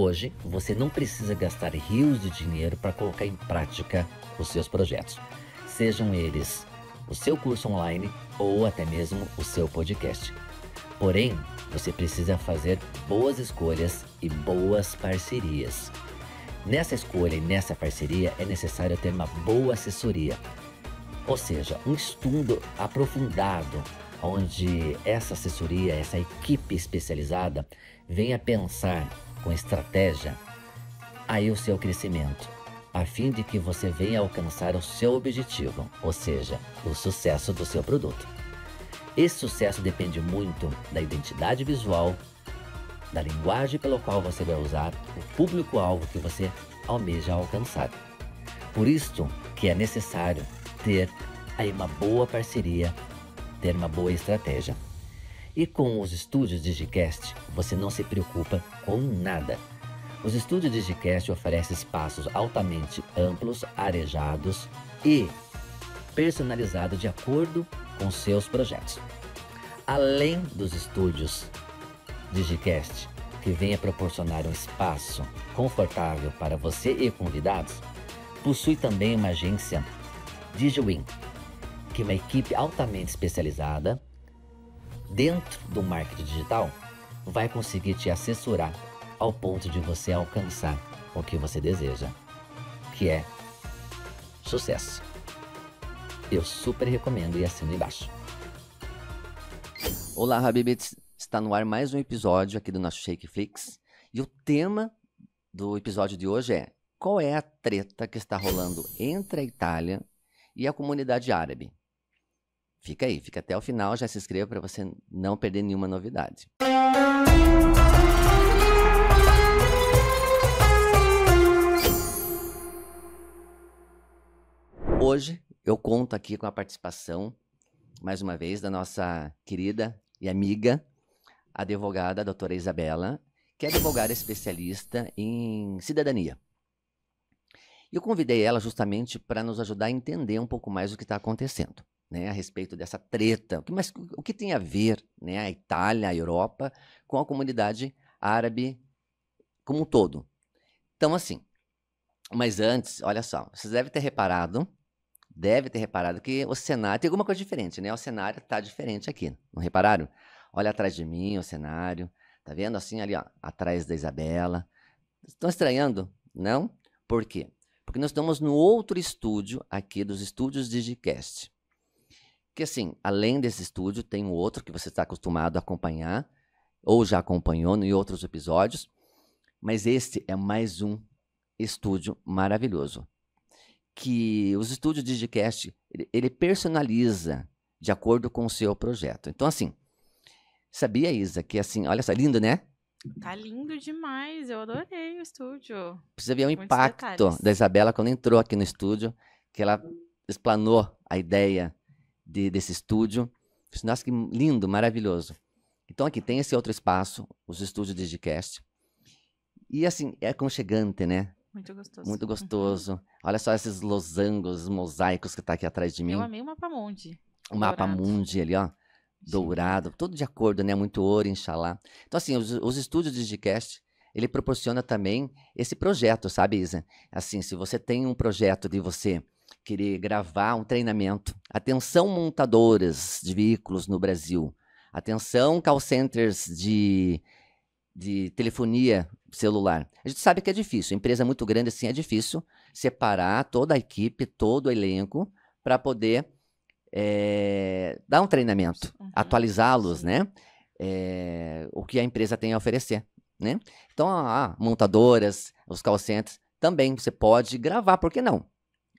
Hoje, você não precisa gastar rios de dinheiro para colocar em prática os seus projetos, sejam eles o seu curso online ou até mesmo o seu podcast. Porém, você precisa fazer boas escolhas e boas parcerias. Nessa escolha e nessa parceria é necessário ter uma boa assessoria, ou seja, um estudo aprofundado, onde essa assessoria, essa equipe especializada venha pensar com estratégia aí o seu crescimento, a fim de que você venha alcançar o seu objetivo, ou seja, o sucesso do seu produto. Esse sucesso depende muito da identidade visual, da linguagem pela qual você vai usar, o público-alvo que você almeja alcançar. Por isso que é necessário ter aí uma boa parceria, ter uma boa estratégia. E com os estúdios Digicast, você não se preocupa com nada. Os estúdios Digicast oferecem espaços altamente amplos, arejados e personalizados de acordo com seus projetos. Além dos estúdios Digicast, que venha proporcionar um espaço confortável para você e convidados, possui também uma agência DigiWin, que é uma equipe altamente especializada dentro do marketing digital, vai conseguir te assessorar ao ponto de você alcançar o que você deseja, que é sucesso. Eu super recomendo e assino embaixo. Olá, Habibits! Está no ar mais um episódio aqui do nosso Shakeflix. E o tema do episódio de hoje é: qual é a treta que está rolando entre a Itália e a comunidade árabe? Fica aí, fica até o final, já se inscreva para você não perder nenhuma novidade. Hoje eu conto aqui com a participação, mais uma vez, da nossa querida e amiga, advogada, a doutora Isabela, que é advogada especialista em cidadania. Eu convidei ela justamente para nos ajudar a entender um pouco mais o que está acontecendo, né, a respeito dessa treta. Mas o que tem a ver, né, a Itália, a Europa, com a comunidade árabe como um todo? Então, assim, mas antes, olha só, vocês devem ter reparado que o cenário tem alguma coisa diferente, né? O cenário está diferente aqui, não repararam? Olha atrás de mim o cenário, tá vendo assim ali, ó, atrás da Isabela. Estão estranhando? Não? Por quê? Porque nós estamos no outro estúdio aqui dos estúdios Digicast. Que assim, além desse estúdio, tem um outro que você está acostumado a acompanhar, ou já acompanhou em outros episódios, mas este é mais um estúdio maravilhoso. Que os estúdios Digicast, ele personaliza de acordo com o seu projeto. Então assim, sabia, Isa, que assim, olha só, lindo, né? Tá lindo demais, eu adorei o estúdio. Precisa ver o Muitos impacto detalhes. da Isabela quando entrou aqui no estúdio, que ela explanou a ideia desse estúdio. Nossa, que lindo, maravilhoso. Então aqui tem esse outro espaço, os estúdios Digicast. E assim, é aconchegante, né? Muito gostoso. Muito gostoso. Olha só esses losangos, mosaicos que tá aqui atrás de mim. Eu amei o mapa mundi. O mapa mundi ali, ó. Dourado, tudo de acordo, né? Muito ouro, Inxalá. Então, assim, os estúdios Digicast, ele proporciona também esse projeto, sabe, Isa? Assim, se você tem um projeto de você querer gravar um treinamento, atenção montadoras de veículos no Brasil, atenção call centers de telefonia celular. A gente sabe que é difícil, empresa muito grande assim é difícil separar toda a equipe, todo o elenco para poder dar um treinamento, atualizá-los, né? O que a empresa tem a oferecer, né? Então, montadoras, os call centers, também você pode gravar, por que não?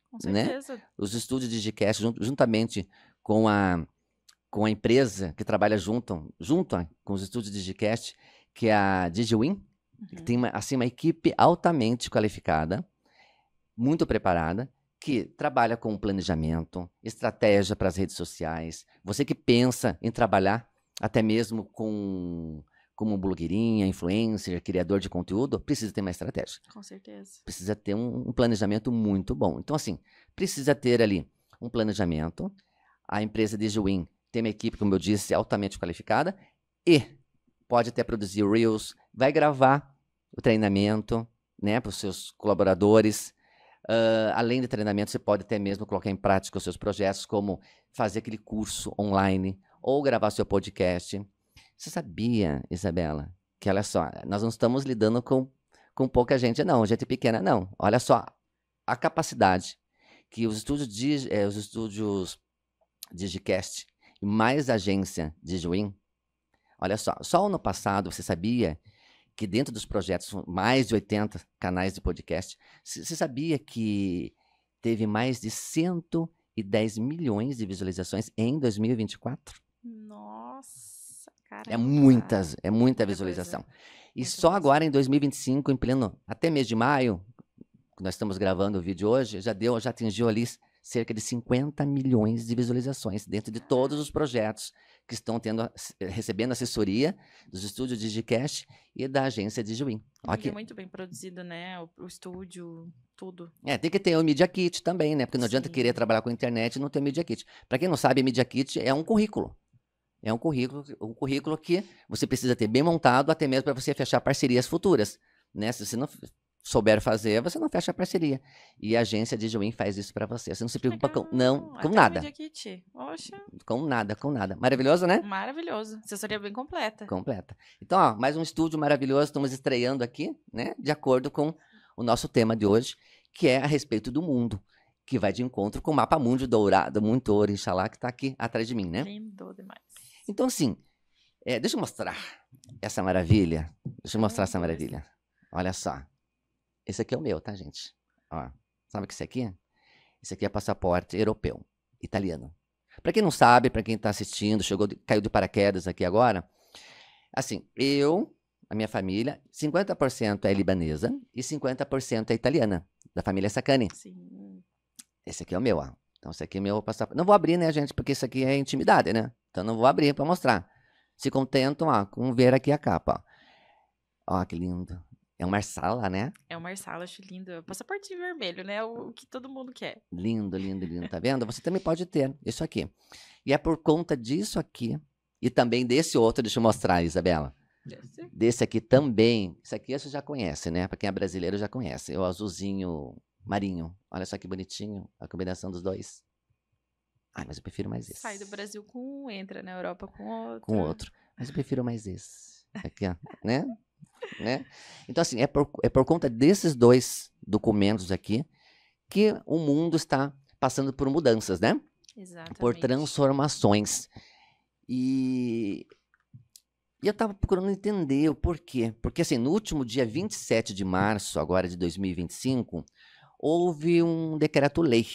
Com certeza. Né? Os estúdios Digicast, juntamente com a empresa que trabalha junto com os estúdios Digicast, que é a DigiWin, que tem uma equipe altamente qualificada, muito preparada, que trabalha com planejamento, estratégia para as redes sociais. Você que pensa em trabalhar até mesmo como blogueirinha, influencer, criador de conteúdo, precisa ter uma estratégia. Com certeza. Precisa ter um planejamento muito bom. Então, assim, precisa ter ali um planejamento. A empresa DigiWin tem uma equipe, como eu disse, altamente qualificada e pode até produzir Reels, vai gravar o treinamento, né, para os seus colaboradores. Além de treinamento, você pode até mesmo colocar em prática os seus projetos, como fazer aquele curso online ou gravar seu podcast. Você sabia, Isabela, que olha só, nós não estamos lidando com pouca gente, não, gente pequena, não. Olha só a capacidade que os estúdios Digicast e mais a agência DigiWin, olha só ano passado, você sabia que dentro dos projetos, mais de 80 canais de podcast, você sabia que teve mais de 110 milhões de visualizações em 2024? Nossa, É caramba. muita Muita visualização. coisa. E Muita só coisa. agora em 2025, em pleno, até mês de maio, que nós estamos gravando o vídeo hoje, já atingiu ali cerca de 50 milhões de visualizações dentro de todos os projetos que estão recebendo assessoria dos estúdios Digicast e da agência DigiWin. É muito bem produzido, né? O estúdio, tudo. Tem que ter o Media Kit também, né? Porque não adianta Sim. querer trabalhar com internet e não ter o Media Kit. Para quem não sabe, o Media Kit é um currículo. É um currículo que você precisa ter bem montado, até mesmo para você fechar parcerias futuras, né? Se você não souber fazer, você não fecha a parceria. E a agência DigiWin faz isso para você. Você não se preocupa com Até nada. o Media Kit. Oxa, Com nada. Maravilhoso, né? maravilhoso. Assessoria bem completa. Completa. Então, ó, mais um estúdio maravilhoso. Estamos estreando aqui, né? De acordo com o nosso tema de hoje, que é a respeito do mundo, que vai de encontro com o Mapa Mundi Dourado, muito ouro, Inxalá, que está aqui atrás de mim, né? Lindo demais. Então, assim, deixa eu mostrar essa maravilha. Deixa eu mostrar essa maravilha. Olha só. Esse aqui é o meu, tá, gente? Ó, sabe o que é isso aqui? Esse aqui é passaporte europeu, italiano. Para quem não sabe, para quem está assistindo, caiu de paraquedas aqui agora, assim, a minha família, 50% é libanesa e 50% é italiana, da família Sacani. Sim. Esse aqui é o meu, ó. Então, esse aqui é o meu passaporte. Não vou abrir, né, gente, porque isso aqui é intimidade, né? Então, não vou abrir para mostrar. Se contentam, ó, com ver aqui a capa, ó. Ó, que lindo. É um Marsala, né? É o Marsala, acho lindo. É o passaporte vermelho, né? O que todo mundo quer. Lindo, tá vendo? Você também pode ter isso aqui. E é por conta disso aqui, e também desse outro, deixa eu mostrar, Isabela. Desse aqui também. Esse aqui você já conhece, né? Para quem é brasileiro já conhece. É o azulzinho marinho. Olha só que bonitinho a combinação dos dois. Ai, mas eu prefiro mais esse. Sai do Brasil com um, entra na Europa com outro. Com outro. Mas eu prefiro mais esse. Aqui, ó. Né? Então, assim, é por conta desses dois documentos aqui que o mundo está passando por mudanças, né? Exatamente. Por transformações. E eu estava procurando entender o porquê. Porque, assim, no último dia 27 de março, agora de 2025, houve um decreto-lei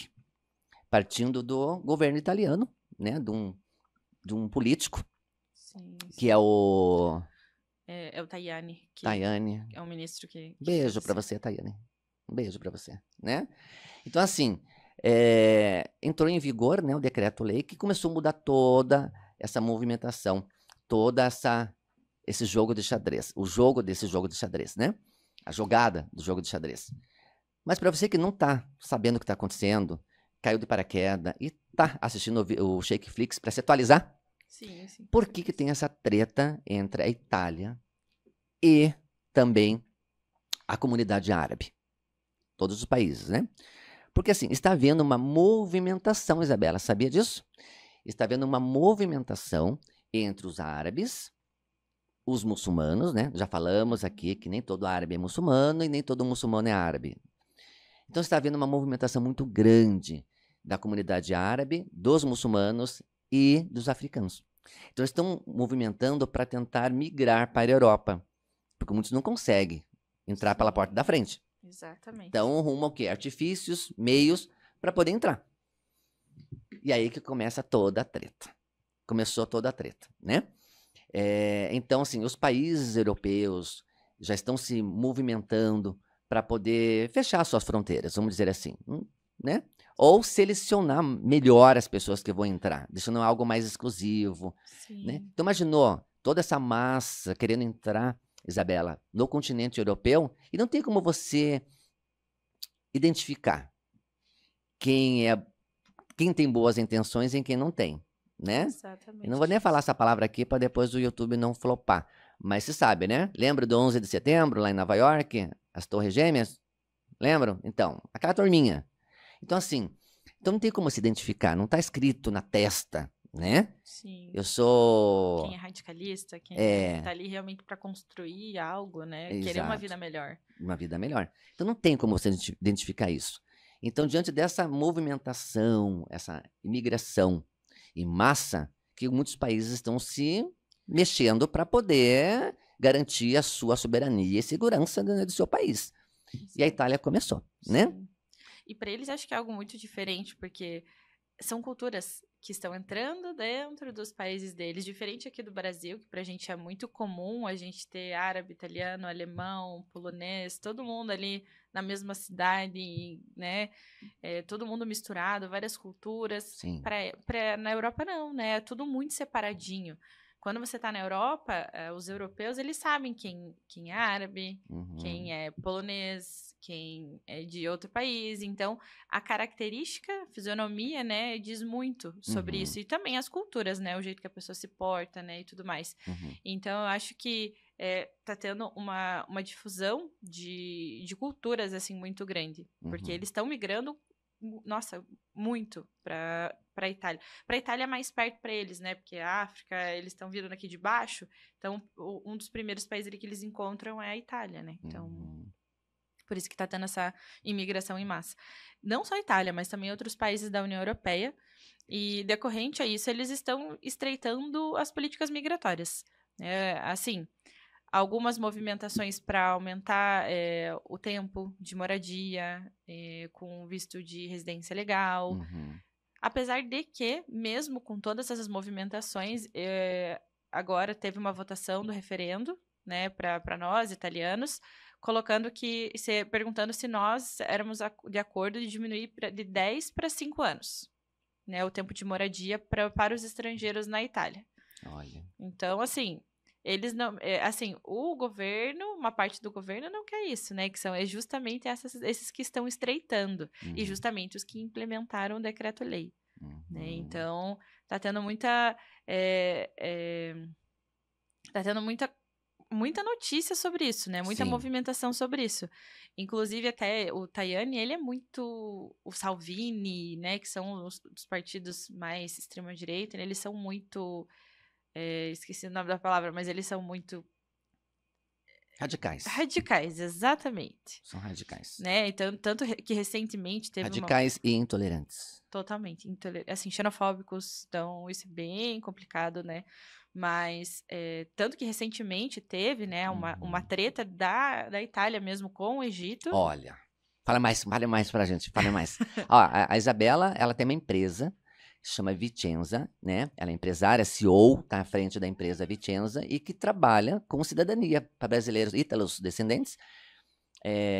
partindo do governo italiano, né? De um político, Sim. que é o É o Tajani. Tajani. É um ministro que Beijo para você, Tajani. Um beijo para você, né? Então, assim, entrou em vigor, né, o decreto-lei que começou a mudar toda essa movimentação, esse jogo de xadrez, o jogo desse jogo de xadrez, né? A jogada do jogo de xadrez. Mas para você que não está sabendo o que está acontecendo, caiu de paraquedas e está assistindo o Shakeflix para se atualizar, sim. por que tem essa treta entre a Itália e também a comunidade árabe? Todos os países, né? Porque, assim, está havendo uma movimentação, Isabela, sabia disso? Está havendo uma movimentação entre os árabes, os muçulmanos, né? Já falamos aqui que nem todo árabe é muçulmano e nem todo muçulmano é árabe. Então, está havendo uma movimentação muito grande da comunidade árabe, dos muçulmanos e dos africanos. Então, eles estão movimentando para tentar migrar para a Europa, porque muitos não conseguem entrar pela porta da frente. Exatamente. Então, rumo ao quê? Artifícios, meios para poder entrar. E aí que começa toda a treta. Começou toda a treta, né? Então, assim, os países europeus já estão se movimentando para poder fechar suas fronteiras, vamos dizer assim, né? Ou selecionar melhor as pessoas que vão entrar, deixando algo mais exclusivo, né? Então, imaginou toda essa massa querendo entrar, Isabela, no continente europeu, e não tem como você identificar quem tem boas intenções e quem não tem, né? Exatamente. Eu não vou nem falar essa palavra aqui para depois o YouTube não flopar, Mas você sabe, né? Lembra do 11 de setembro, lá em Nova York? As Torres Gêmeas? Lembram? Então, aquela turminha. Então, assim, então não tem como se identificar, não tá escrito na testa, né? Sim. Eu sou... Quem é radicalista, quem É. tá ali realmente para construir algo, né? Querer uma Exato. vida melhor. Uma vida melhor. Então não tem como você identificar isso. Então, diante dessa movimentação, essa imigração em massa, que muitos países estão se mexendo para poder garantir a sua soberania e segurança do seu país. E a Itália começou, né? Sim. E para eles acho que é algo muito diferente, porque são culturas que estão entrando dentro dos países deles, diferente aqui do Brasil, que pra gente é muito comum a gente ter árabe, italiano, alemão, polonês, todo mundo ali na mesma cidade, né? Todo mundo misturado, várias culturas. Sim. Na Europa não, né? É tudo muito separadinho. Quando você tá na Europa, os europeus, eles sabem quem é árabe, quem é polonês, quem é de outro país. Então, a característica, a fisionomia, né, diz muito sobre isso. E também as culturas, né, o jeito que a pessoa se porta, né, e tudo mais. Então, eu acho que tá tendo uma difusão de culturas, assim, muito grande. Porque eles estão migrando, nossa, muito para a Itália. Para a Itália é mais perto para eles, né? Porque a África, eles estão vindo aqui de baixo. Então, um dos primeiros países ali que eles encontram é a Itália, né? Então, por isso que está tendo essa imigração em massa. Não só a Itália, mas também outros países da União Europeia. E, decorrente a isso, eles estão estreitando as políticas migratórias. Assim, algumas movimentações para aumentar o tempo de moradia, com visto de residência legal. Apesar de que, mesmo com todas essas movimentações, agora teve uma votação do referendo, né, para nós, italianos, perguntando se nós éramos de acordo de diminuir de 10 para 5 anos, né, o tempo de moradia para os estrangeiros na Itália. Olha. Então, assim, eles não, o governo, uma parte do governo não quer isso, né, que são justamente esses que estão estreitando e justamente os que implementaram o decreto-lei, né? Então, tá tendo muita muita notícia sobre isso, né? Muita movimentação sobre isso. Inclusive, até o Tajani, ele é muito... O Salvini, né? Que são os partidos mais extrema-direita, né? Eles são muito... esqueci o nome da palavra, mas eles são muito... Radicais. Radicais, exatamente. São radicais. Né? Então, tanto que recentemente teve radicais e intolerantes. Totalmente. Assim, xenofóbicos, então isso é bem complicado, né? Mas, tanto que recentemente teve, né, uma treta da Itália mesmo com o Egito. Olha, fale mais pra gente, fale mais. Ó, a Isabela, ela tem uma empresa, chama Vicenza, né? Ela é empresária, CEO, tá à frente da empresa Vicenza e que trabalha com cidadania para brasileiros, ítalos descendentes,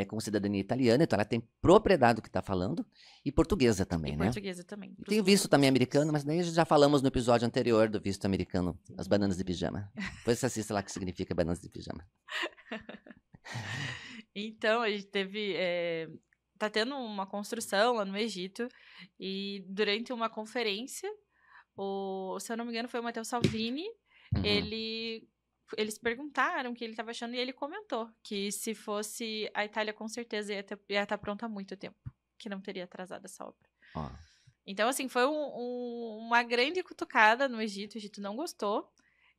com cidadania italiana, então ela tem propriedade do que está falando, e portuguesa também, né? Portuguesa também. Tem visto também americano, mas daí já falamos no episódio anterior do visto americano, as bananas de pijama. Depois você assista lá o que significa bananas de pijama. Então, a gente teve... tá tendo uma construção lá no Egito, e durante uma conferência, se eu não me engano foi o Matteo Salvini, eles perguntaram o que ele estava achando e ele comentou que se fosse a Itália, com certeza ia estar pronta há muito tempo, que não teria atrasado essa obra. Então, assim, foi uma grande cutucada no Egito. O Egito não gostou.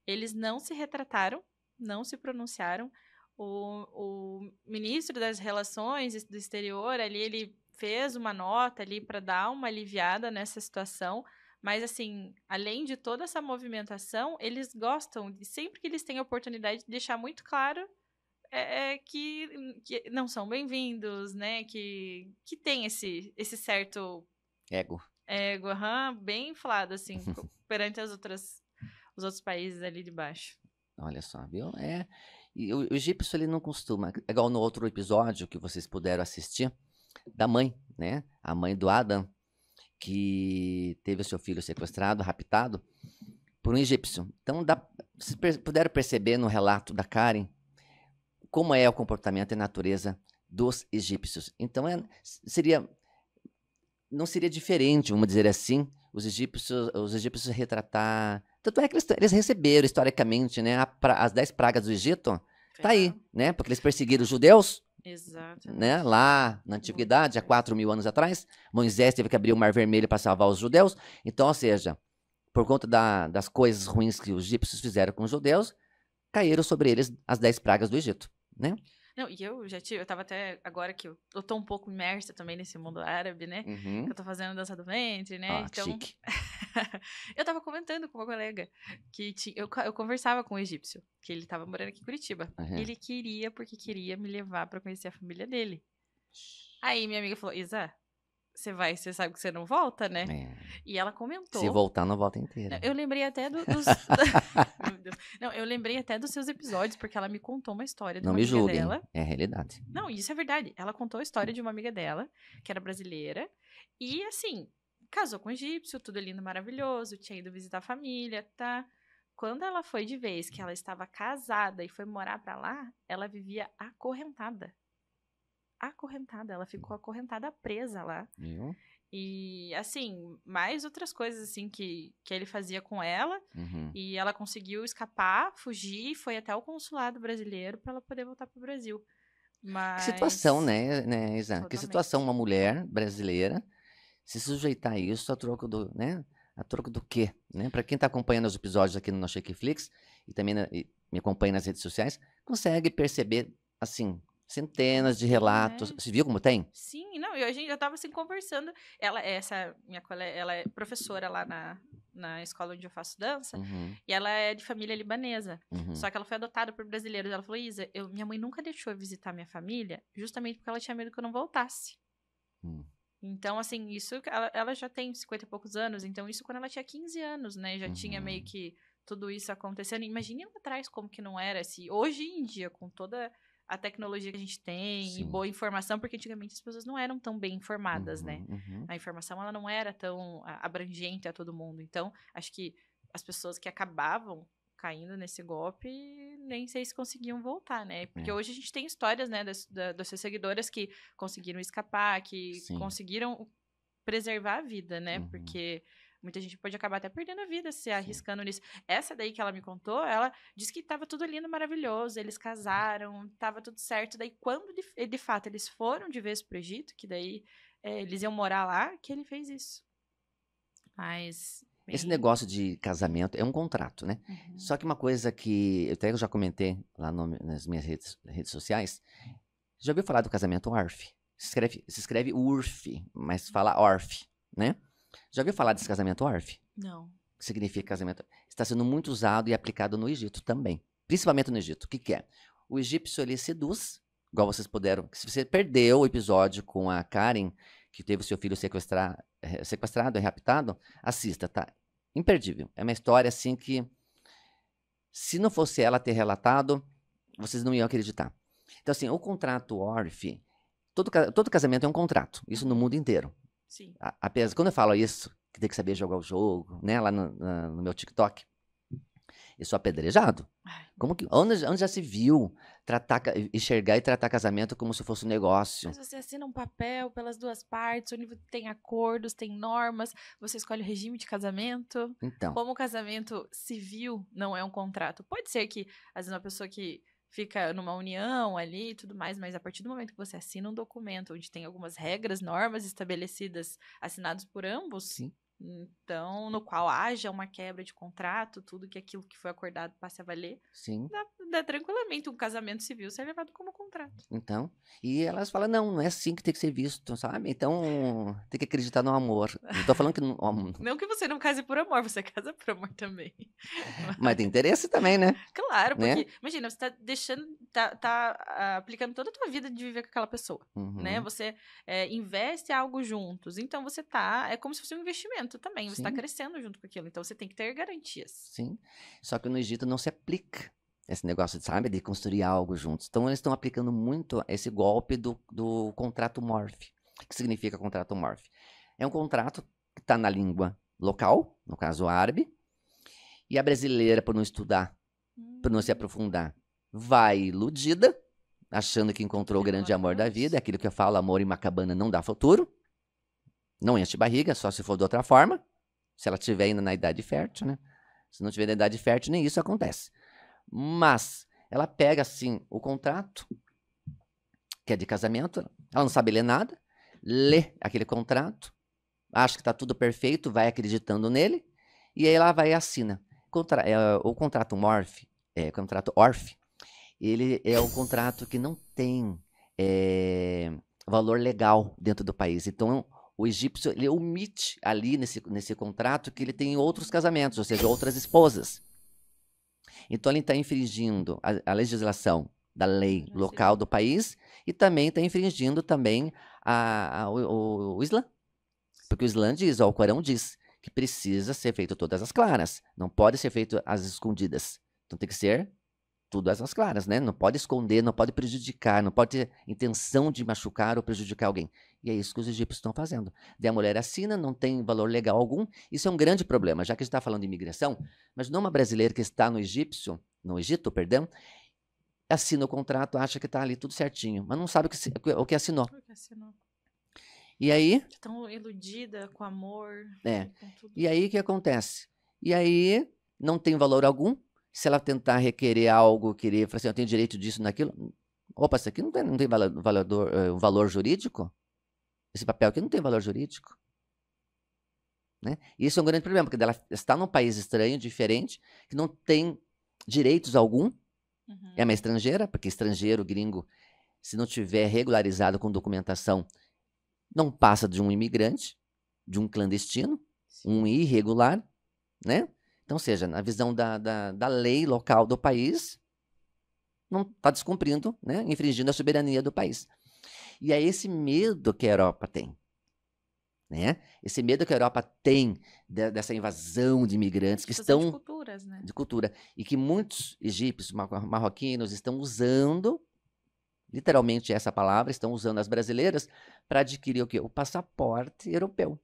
Eles não se retrataram, não se pronunciaram. O ministro das Relações do Exterior ali, ele fez uma nota ali para dar uma aliviada nessa situação. Mas, assim, além de toda essa movimentação, eles gostam, sempre que eles têm a oportunidade, de deixar muito claro que não são bem-vindos, né? Que tem esse certo... Ego, bem inflado, assim, perante os outros países ali de baixo. Olha só, viu? E o egípcio, ele não costuma... Igual no outro episódio que vocês puderam assistir, da mãe, né? A mãe do Adam, que teve o seu filho sequestrado, raptado, por um egípcio. Então, vocês puderam perceber no relato da Karen como é o comportamento e a natureza dos egípcios. Então, seria não seria diferente, vamos dizer assim, os egípcios retratar... Tanto é que eles receberam, historicamente, né, as 10 pragas do Egito, tá aí, né? Porque eles perseguiram os judeus, né? Lá na antiguidade, há 4.000 anos atrás, Moisés teve que abrir o Mar Vermelho para salvar os judeus. Então, ou seja, por conta das coisas ruins que os egípcios fizeram com os judeus, caíram sobre eles as 10 pragas do Egito, né? Não, e eu tava até, agora que eu tô um pouco imersa também nesse mundo árabe, né? Uhum. Eu tô fazendo dança do ventre, né? Então, chique. eu tava comentando com uma colega que eu conversava com um egípcio, que ele tava morando aqui em Curitiba. Uhum. Ele queria me levar pra conhecer a família dele. Aí minha amiga falou, Isa, você sabe que você não volta, né? E ela comentou. Se voltar, não volta inteira. Eu lembrei até dos... Meu Deus. Não, eu lembrei até dos seus episódios, porque ela me contou uma história de uma amiga dela. É a realidade. Não, isso é verdade. Ela contou a história de uma amiga dela, que era brasileira, e assim, casou com um egípcio, tudo lindo, maravilhoso, tinha ido visitar a família, tá? Quando ela foi de vez, que ela estava casada e foi morar pra lá, ela vivia acorrentada. Ela ficou acorrentada, presa lá. Viu? E, assim, mais outras coisas, assim, que ele fazia com ela. Uhum. E ela conseguiu escapar, fugir, foi até o consulado brasileiro para ela poder voltar pro Brasil. Mas... Que situação, né, Isa? Totalmente. Que situação uma mulher brasileira se sujeitar a isso a troco do, né? A troco do quê? Né? Para quem está acompanhando os episódios aqui no nosso Shakeflix e também me acompanha nas redes sociais, consegue perceber, assim... Centenas de relatos. Você viu como tem? Sim, não, eu tava assim conversando. Minha colega, ela é professora lá na escola onde eu faço dança, e ela é de família libanesa. Só que ela foi adotada por brasileiros. Ela falou, Isa, minha mãe nunca deixou eu visitar minha família, justamente porque ela tinha medo que eu não voltasse. Então, assim, isso, ela já tem 50 e poucos anos, então isso quando ela tinha 15 anos, né? Já tinha meio que tudo isso acontecendo. Imagine lá atrás como que não era, se hoje em dia, com toda a tecnologia que a gente tem e boa informação, porque antigamente as pessoas não eram tão bem informadas, né? A informação, ela não era tão abrangente a todo mundo. Então, acho que as pessoas que acabavam caindo nesse golpe, nem sei se conseguiam voltar, né? Porque hoje a gente tem histórias, né, das suas seguidoras que conseguiram escapar, que conseguiram preservar a vida, né? Porque... muita gente pode acabar até perdendo a vida se arriscando nisso. Essa daí que ela me contou, ela disse que tava tudo lindo, maravilhoso, eles casaram, tava tudo certo. Daí, quando de fato eles foram de vez pro Egito, que daí eles iam morar lá, que ele fez isso. Mas... Esse negócio de casamento é um contrato, né? Só que uma coisa que eu já comentei lá nas minhas redes sociais, já ouviu falar do casamento ORF? Se escreve URF, mas fala ORF, né? Já ouviu falar desse casamento ORF? Não. Que significa casamento? Está sendo muito usado e aplicado no Egito também. Principalmente no Egito. O que é? O egípcio, ele seduz, igual vocês puderam... Se você perdeu o episódio com a Karen, que teve o seu filho sequestrado e raptado, assista, tá? Imperdível. É uma história, assim, que... se não fosse ela ter relatado, vocês não iam acreditar. Então, assim, o contrato ORF... Todo casamento é um contrato. Isso no mundo inteiro. Sim. Quando eu falo isso, que tem que saber jogar o jogo, né? Lá no meu TikTok, eu sou apedrejado. Onde já se viu enxergar e tratar casamento como se fosse um negócio? Mas você assina um papel pelas duas partes, onde tem acordos, tem normas, você escolhe o regime de casamento. Então. Como o casamento civil não é um contrato. Pode ser que, às vezes, uma pessoa que fica numa união ali e tudo mais, mas a partir do momento que você assina um documento onde tem algumas regras, normas estabelecidas, assinados por ambos, então, no qual haja uma quebra de contrato, tudo que aquilo que foi acordado passe a valer, dá tranquilamente um casamento civil ser levado como contrato. Então, e elas falam, não é assim que tem que ser visto, sabe? Então, tem que acreditar no amor. Não tô falando que... Não que você não case por amor, você casa por amor também. Mas tem interesse também, né? Claro, porque, né? imagina, você tá deixando, tá aplicando toda a tua vida de viver com aquela pessoa, né? Você investe algo juntos, então você é como se fosse um investimento também, você tá crescendo junto com aquilo, então você tem que ter garantias. Sim, só que no Egito não se aplica esse negócio, sabe, de construir algo juntos. Então eles estão aplicando muito esse golpe do contrato MORF. O que significa contrato MORF? É um contrato que está na língua local, no caso árabe, e a brasileira, por não estudar, por não se aprofundar, vai iludida, achando que encontrou o grande amor da vida, aquilo que eu falo, amor em uma cabana não dá futuro, Não enche barriga, só se for de outra forma. Se ela estiver ainda na idade fértil, né? Se não tiver na idade fértil, nem isso acontece. Mas ela pega, assim, o contrato, que é de casamento, ela não sabe ler nada, lê aquele contrato, acha que está tudo perfeito, vai acreditando nele, e aí ela vai e assina. O contrato contrato ORF, ele é um contrato que não tem valor legal dentro do país. Então, o egípcio, ele omite ali nesse contrato que ele tem outros casamentos, ou seja, outras esposas. Então, ele está infringindo a legislação da lei local do país e também está infringindo também o Islã. Porque o Islã diz, o Corão diz, que precisa ser feito todas as claras. Não pode ser feito às escondidas. Então, tem que ser tudo às claras, né? Não pode esconder, não pode prejudicar, não pode ter intenção de machucar ou prejudicar alguém. E é isso que os egípcios estão fazendo. Daí a mulher assina, não tem valor legal algum. Isso é um grande problema, já que a gente está falando de imigração. Mas não uma brasileira que está no Egito, assina o contrato, acha que está ali tudo certinho, mas não sabe o que assinou. E aí... Tão iludida com amor. Com tudo. E aí o que acontece? E aí não tem valor algum. Se ela tentar requerer algo, falar assim, eu tenho direito disso, naquilo. Opa, isso aqui não tem valor jurídico? Esse papel aqui não tem valor jurídico. Né? E isso é um grande problema, porque ela está num país estranho, diferente, que não tem direitos algum. Uhum. É uma estrangeira, porque estrangeiro, gringo, se não tiver regularizado com documentação, não passa de um imigrante, de um clandestino, um irregular, né? Então, seja, na visão da lei local do país, não está descumprindo, né? Infringindo a soberania do país. E é esse medo que a Europa tem. Né? Esse medo que a Europa tem dessa invasão de imigrantes que estão... De culturas, né? De cultura. E que muitos egípcios, marroquinos, estão usando, literalmente essa palavra, estão usando as brasileiras para adquirir o quê? O passaporte europeu.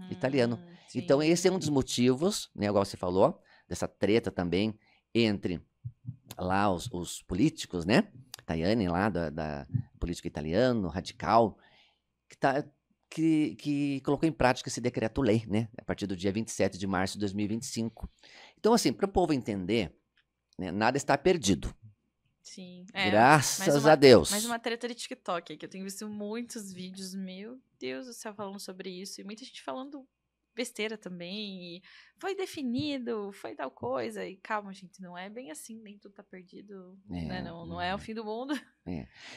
Italiano. Sim. Então, esse é um dos motivos, né, igual você falou, dessa treta também entre lá os políticos, né? Tajani lá, da política italiano, radical, que colocou em prática esse decreto-lei, né? A partir do dia 27 de março de 2025. Então, assim, para o povo entender, né, nada está perdido. Sim. Graças a Deus. Mais uma treta de TikTok, que eu tenho visto muitos vídeos, meu Deus do céu, falando sobre isso. E muita gente falando besteira também. E foi definido, foi tal coisa. E calma, gente, não é bem assim, nem tudo tá perdido. Né? Não é o fim do mundo.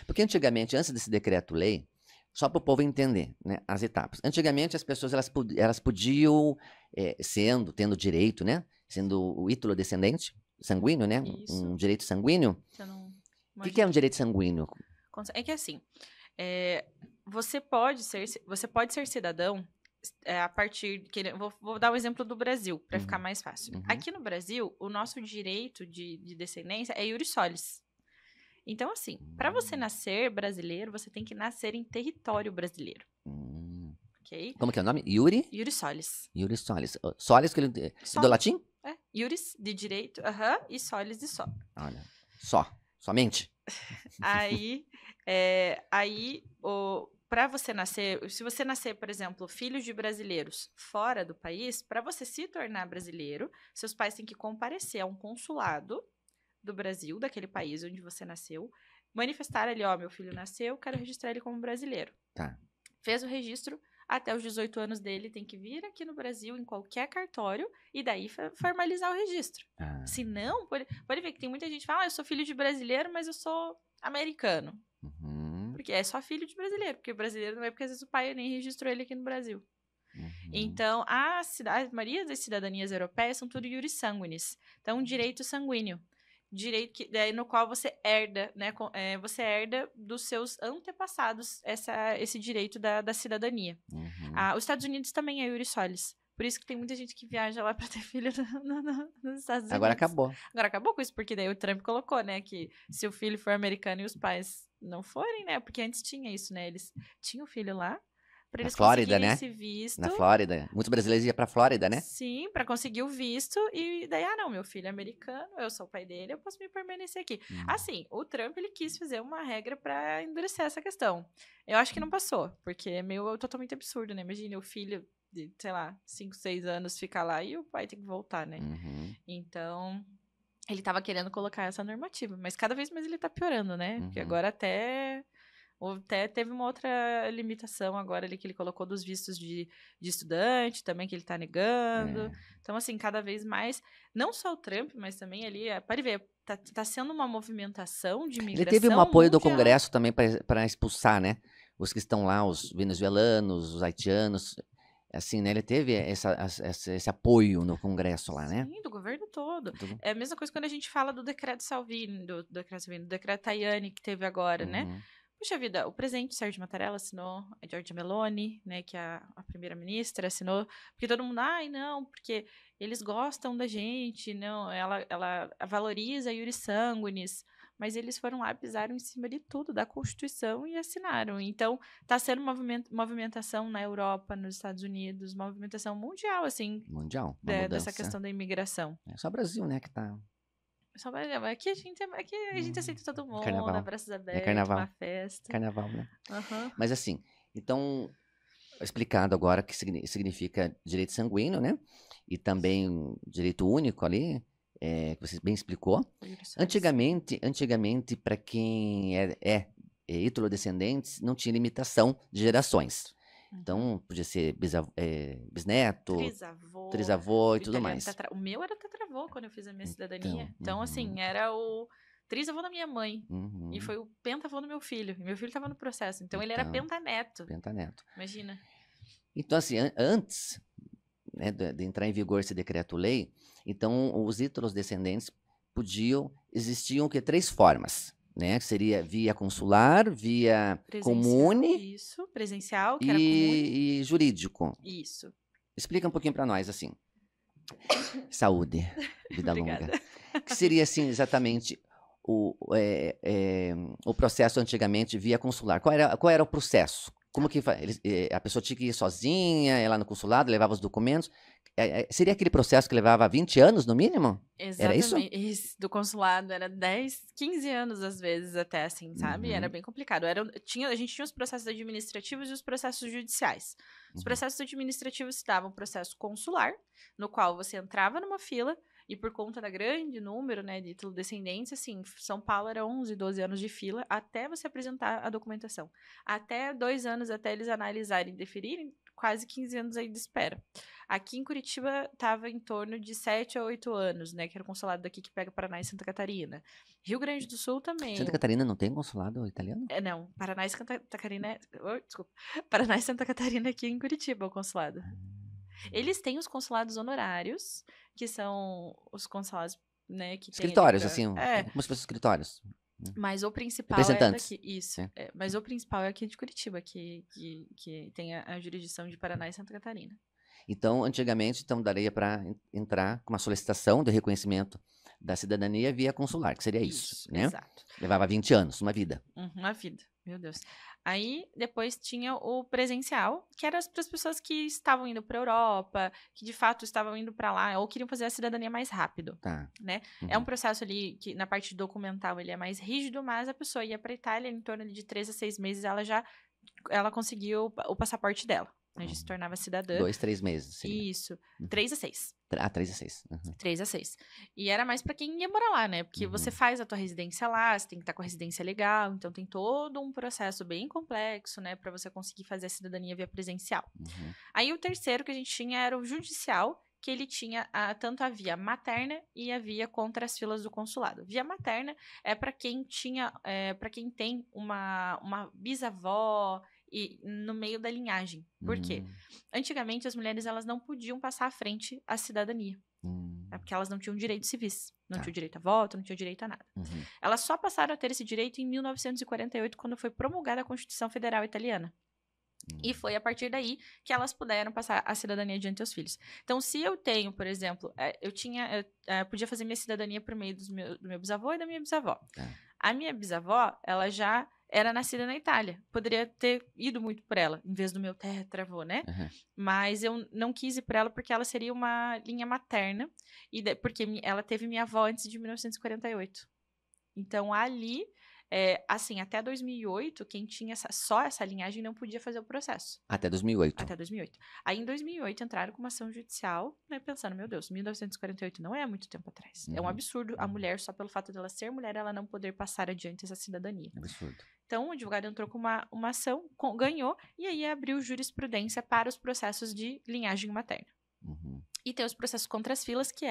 Porque antigamente, antes desse decreto-lei, só para o povo entender, né, as etapas. Antigamente, as pessoas elas podiam, tendo direito, né, sendo o ítulo descendente, sanguíneo, né? Isso. Um direito sanguíneo. O que é um direito sanguíneo? É que assim, você pode ser cidadão a partir... Vou dar um exemplo do Brasil, para ficar mais fácil. Aqui no Brasil, o nosso direito de descendência é iuris solis. Então, assim, para você nascer brasileiro, você tem que nascer em território brasileiro. Okay? Como que é o nome? Iuris solis. Iuris solis. Solis, que ele... do latim? Iuris, de direito, e solis, de só. Olha, somente. Para você nascer, se você nascer, por exemplo, filho de brasileiros fora do país, para você se tornar brasileiro, seus pais têm que comparecer a um consulado do Brasil, daquele país onde você nasceu, manifestar ali, meu filho nasceu, quero registrar ele como brasileiro. Tá. Fez o registro, até os 18 anos dele tem que vir aqui no Brasil, em qualquer cartório, e daí formalizar o registro. Se não, pode ver que tem muita gente que fala, eu sou filho de brasileiro, mas eu sou americano. Porque é só filho de brasileiro, porque brasileiro não é porque às vezes o pai nem registrou ele aqui no Brasil. Então, a maioria das cidadanias europeias são tudo iuris sanguinis. Então, direito sanguíneo. Direito no qual você herda, né? Você herda dos seus antepassados esse direito da cidadania. Os Estados Unidos também é iuris solis. Por isso que tem muita gente que viaja lá pra ter filho nos Estados Unidos. Agora acabou. Agora acabou com isso, porque daí o Trump colocou, né? Que se o filho for americano e os pais não forem, né? Porque antes tinha isso, né? Eles tinham o filho lá, para eles Flórida, conseguirem né? esse visto. Na Flórida. Muitos brasileiros iam pra Flórida, né? Sim, para conseguir o visto. E daí, não, meu filho é americano, eu sou o pai dele, eu posso me permanecer aqui. Assim, o Trump, ele quis fazer uma regra para endurecer essa questão. Eu acho que não passou, porque é meio totalmente absurdo, né? Imagina o filho de, sei lá, 5, 6 anos ficar lá e o pai tem que voltar, né? Então, ele tava querendo colocar essa normativa, mas cada vez mais ele tá piorando, né? Porque agora até teve uma outra limitação agora ali que ele colocou dos vistos de estudante também, que ele tá negando. Então, assim, cada vez mais, não só o Trump, mas também ali, pode ver, tá sendo uma movimentação de imigração Ele teve um apoio do mundial. Congresso também para expulsar, né? Os que estão lá, os venezuelanos, os haitianos. Assim, né? Ele teve esse apoio no Congresso lá, né? Sim, do governo todo. É a mesma coisa quando a gente fala do decreto Salvini, do decreto Tajani que teve agora, né? Puxa vida, o presidente Sérgio Mattarella assinou, a Giorgia Meloni, né, que a primeira-ministra assinou, porque todo mundo, ai, não, porque eles gostam da gente, não, ela valoriza a iuris sanguinis, mas eles foram lá, pisaram em cima de tudo, da Constituição e assinaram. Então, tá sendo movimentação na Europa, nos Estados Unidos, movimentação mundial, assim, mundial, dessa questão da imigração. É só o Brasil, né, que tá... Só aqui a gente aceita todo mundo, carnaval. Abraços abertos, Carnaval. uma festa. Carnaval, né? Uhum. Mas assim, então, explicado agora que significa direito sanguíneo, né? E também direito único ali, que você bem explicou. Antigamente para quem é ítalo-descendentes, não tinha limitação de gerações. Então, podia ser bisneto, trisavô e tudo mais. O meu era tetravô quando eu fiz a minha cidadania. Então assim, era o trisavô da minha mãe. E foi o pentavô do meu filho. E meu filho estava no processo. Então, ele era pentaneto. Pentaneto. Imagina. Então, assim, antes, né, de entrar em vigor esse decreto-lei, então, os ítalos-descendentes existiam o quê? 3 formas. Né, que seria via consular, via comune. Isso, presencial, que era comune. E jurídico. Isso. Explica um pouquinho para nós, assim. Saúde, vida longa. Que seria, assim, exatamente o processo antigamente via consular. Qual era o processo? Como que a pessoa tinha que ir sozinha, ir lá no consulado, levava os documentos? Seria aquele processo que levava 20 anos, no mínimo? Exatamente. Era isso? Do consulado era 10, 15 anos, às vezes, até, assim, sabe? Era bem complicado. A gente tinha os processos administrativos e os processos judiciais. Os processos administrativos se davam um processo consular, no qual você entrava numa fila, e por conta da grande número, né, de descendentes, assim, São Paulo era 11, 12 anos de fila até você apresentar a documentação. Até 2 anos, até eles analisarem e deferirem, quase 15 anos aí de espera. Aqui em Curitiba estava em torno de 7 a 8 anos, né, que era o consulado daqui que pega Paraná e Santa Catarina. Rio Grande do Sul também. Santa Catarina não tem consulado italiano? Não, Paraná e Santa Catarina Paraná e Santa Catarina aqui em Curitiba o consulado. Eles têm os consulados honorários, que são os consulados, né, que escritórios, tem assim, como se fossem escritórios. Mas o principal Representantes. é daqui. Isso. Mas o principal é aqui de Curitiba, que tem a jurisdição de Paraná e Santa Catarina. Então, antigamente, daria para entrar com uma solicitação de reconhecimento da cidadania via consular, que seria isso, né? Exato. Levava 20 anos, uma vida. Uma vida, meu Deus. Aí, depois tinha o presencial, que era para as pessoas que estavam indo para a Europa, que de fato estavam indo para lá, ou queriam fazer a cidadania mais rápido, né? É um processo ali que, na parte documental, ele é mais rígido, mas a pessoa ia para a Itália, em torno de 3 a 6 meses, ela conseguiu o passaporte dela. A gente se tornava cidadã. 2, 3 meses. Seria. Isso. 3 a 6. 3 a 6. 3 a 6. E era mais pra quem ia morar lá, né? Porque você faz a tua residência lá, você tem que estar com a residência legal, então tem todo um processo bem complexo, né? Pra você conseguir fazer a cidadania via presencial. Aí o terceiro que a gente tinha era o judicial, que ele tinha tanto a via materna e a via contra as filas do consulado. Via materna é para quem para quem tem uma bisavó e no meio da linhagem. Por quê? Antigamente as mulheres elas não podiam passar à frente à cidadania. Porque elas não tinham direitos civis. Não tinham direito a voto, não tinham direito a nada. Elas só passaram a ter esse direito em 1948, quando foi promulgada a Constituição Federal Italiana. E foi a partir daí que elas puderam passar a cidadania diante dos filhos. Então, se eu tenho, por exemplo, eu podia fazer minha cidadania por meio do meu bisavô e da minha bisavó. A minha bisavó, ela já era nascida na Itália. Poderia ter ido muito por ela, em vez do meu tetravô, né? Uhum. Mas eu não quis ir por ela porque ela seria uma linha materna, porque ela teve minha avó antes de 1948. Então, ali, assim, até 2008, quem tinha só essa linhagem não podia fazer o processo. Até 2008. Até 2008. Aí, em 2008, entraram com uma ação judicial, né, pensando, meu Deus, 1948 não é muito tempo atrás. É um absurdo a mulher, só pelo fato dela ser mulher, ela não poder passar adiante essa cidadania. Absurdo. Então, o advogado entrou com uma ação, ganhou, e aí abriu jurisprudência para os processos de linhagem materna. Uhum. E tem os processos contra as filas, que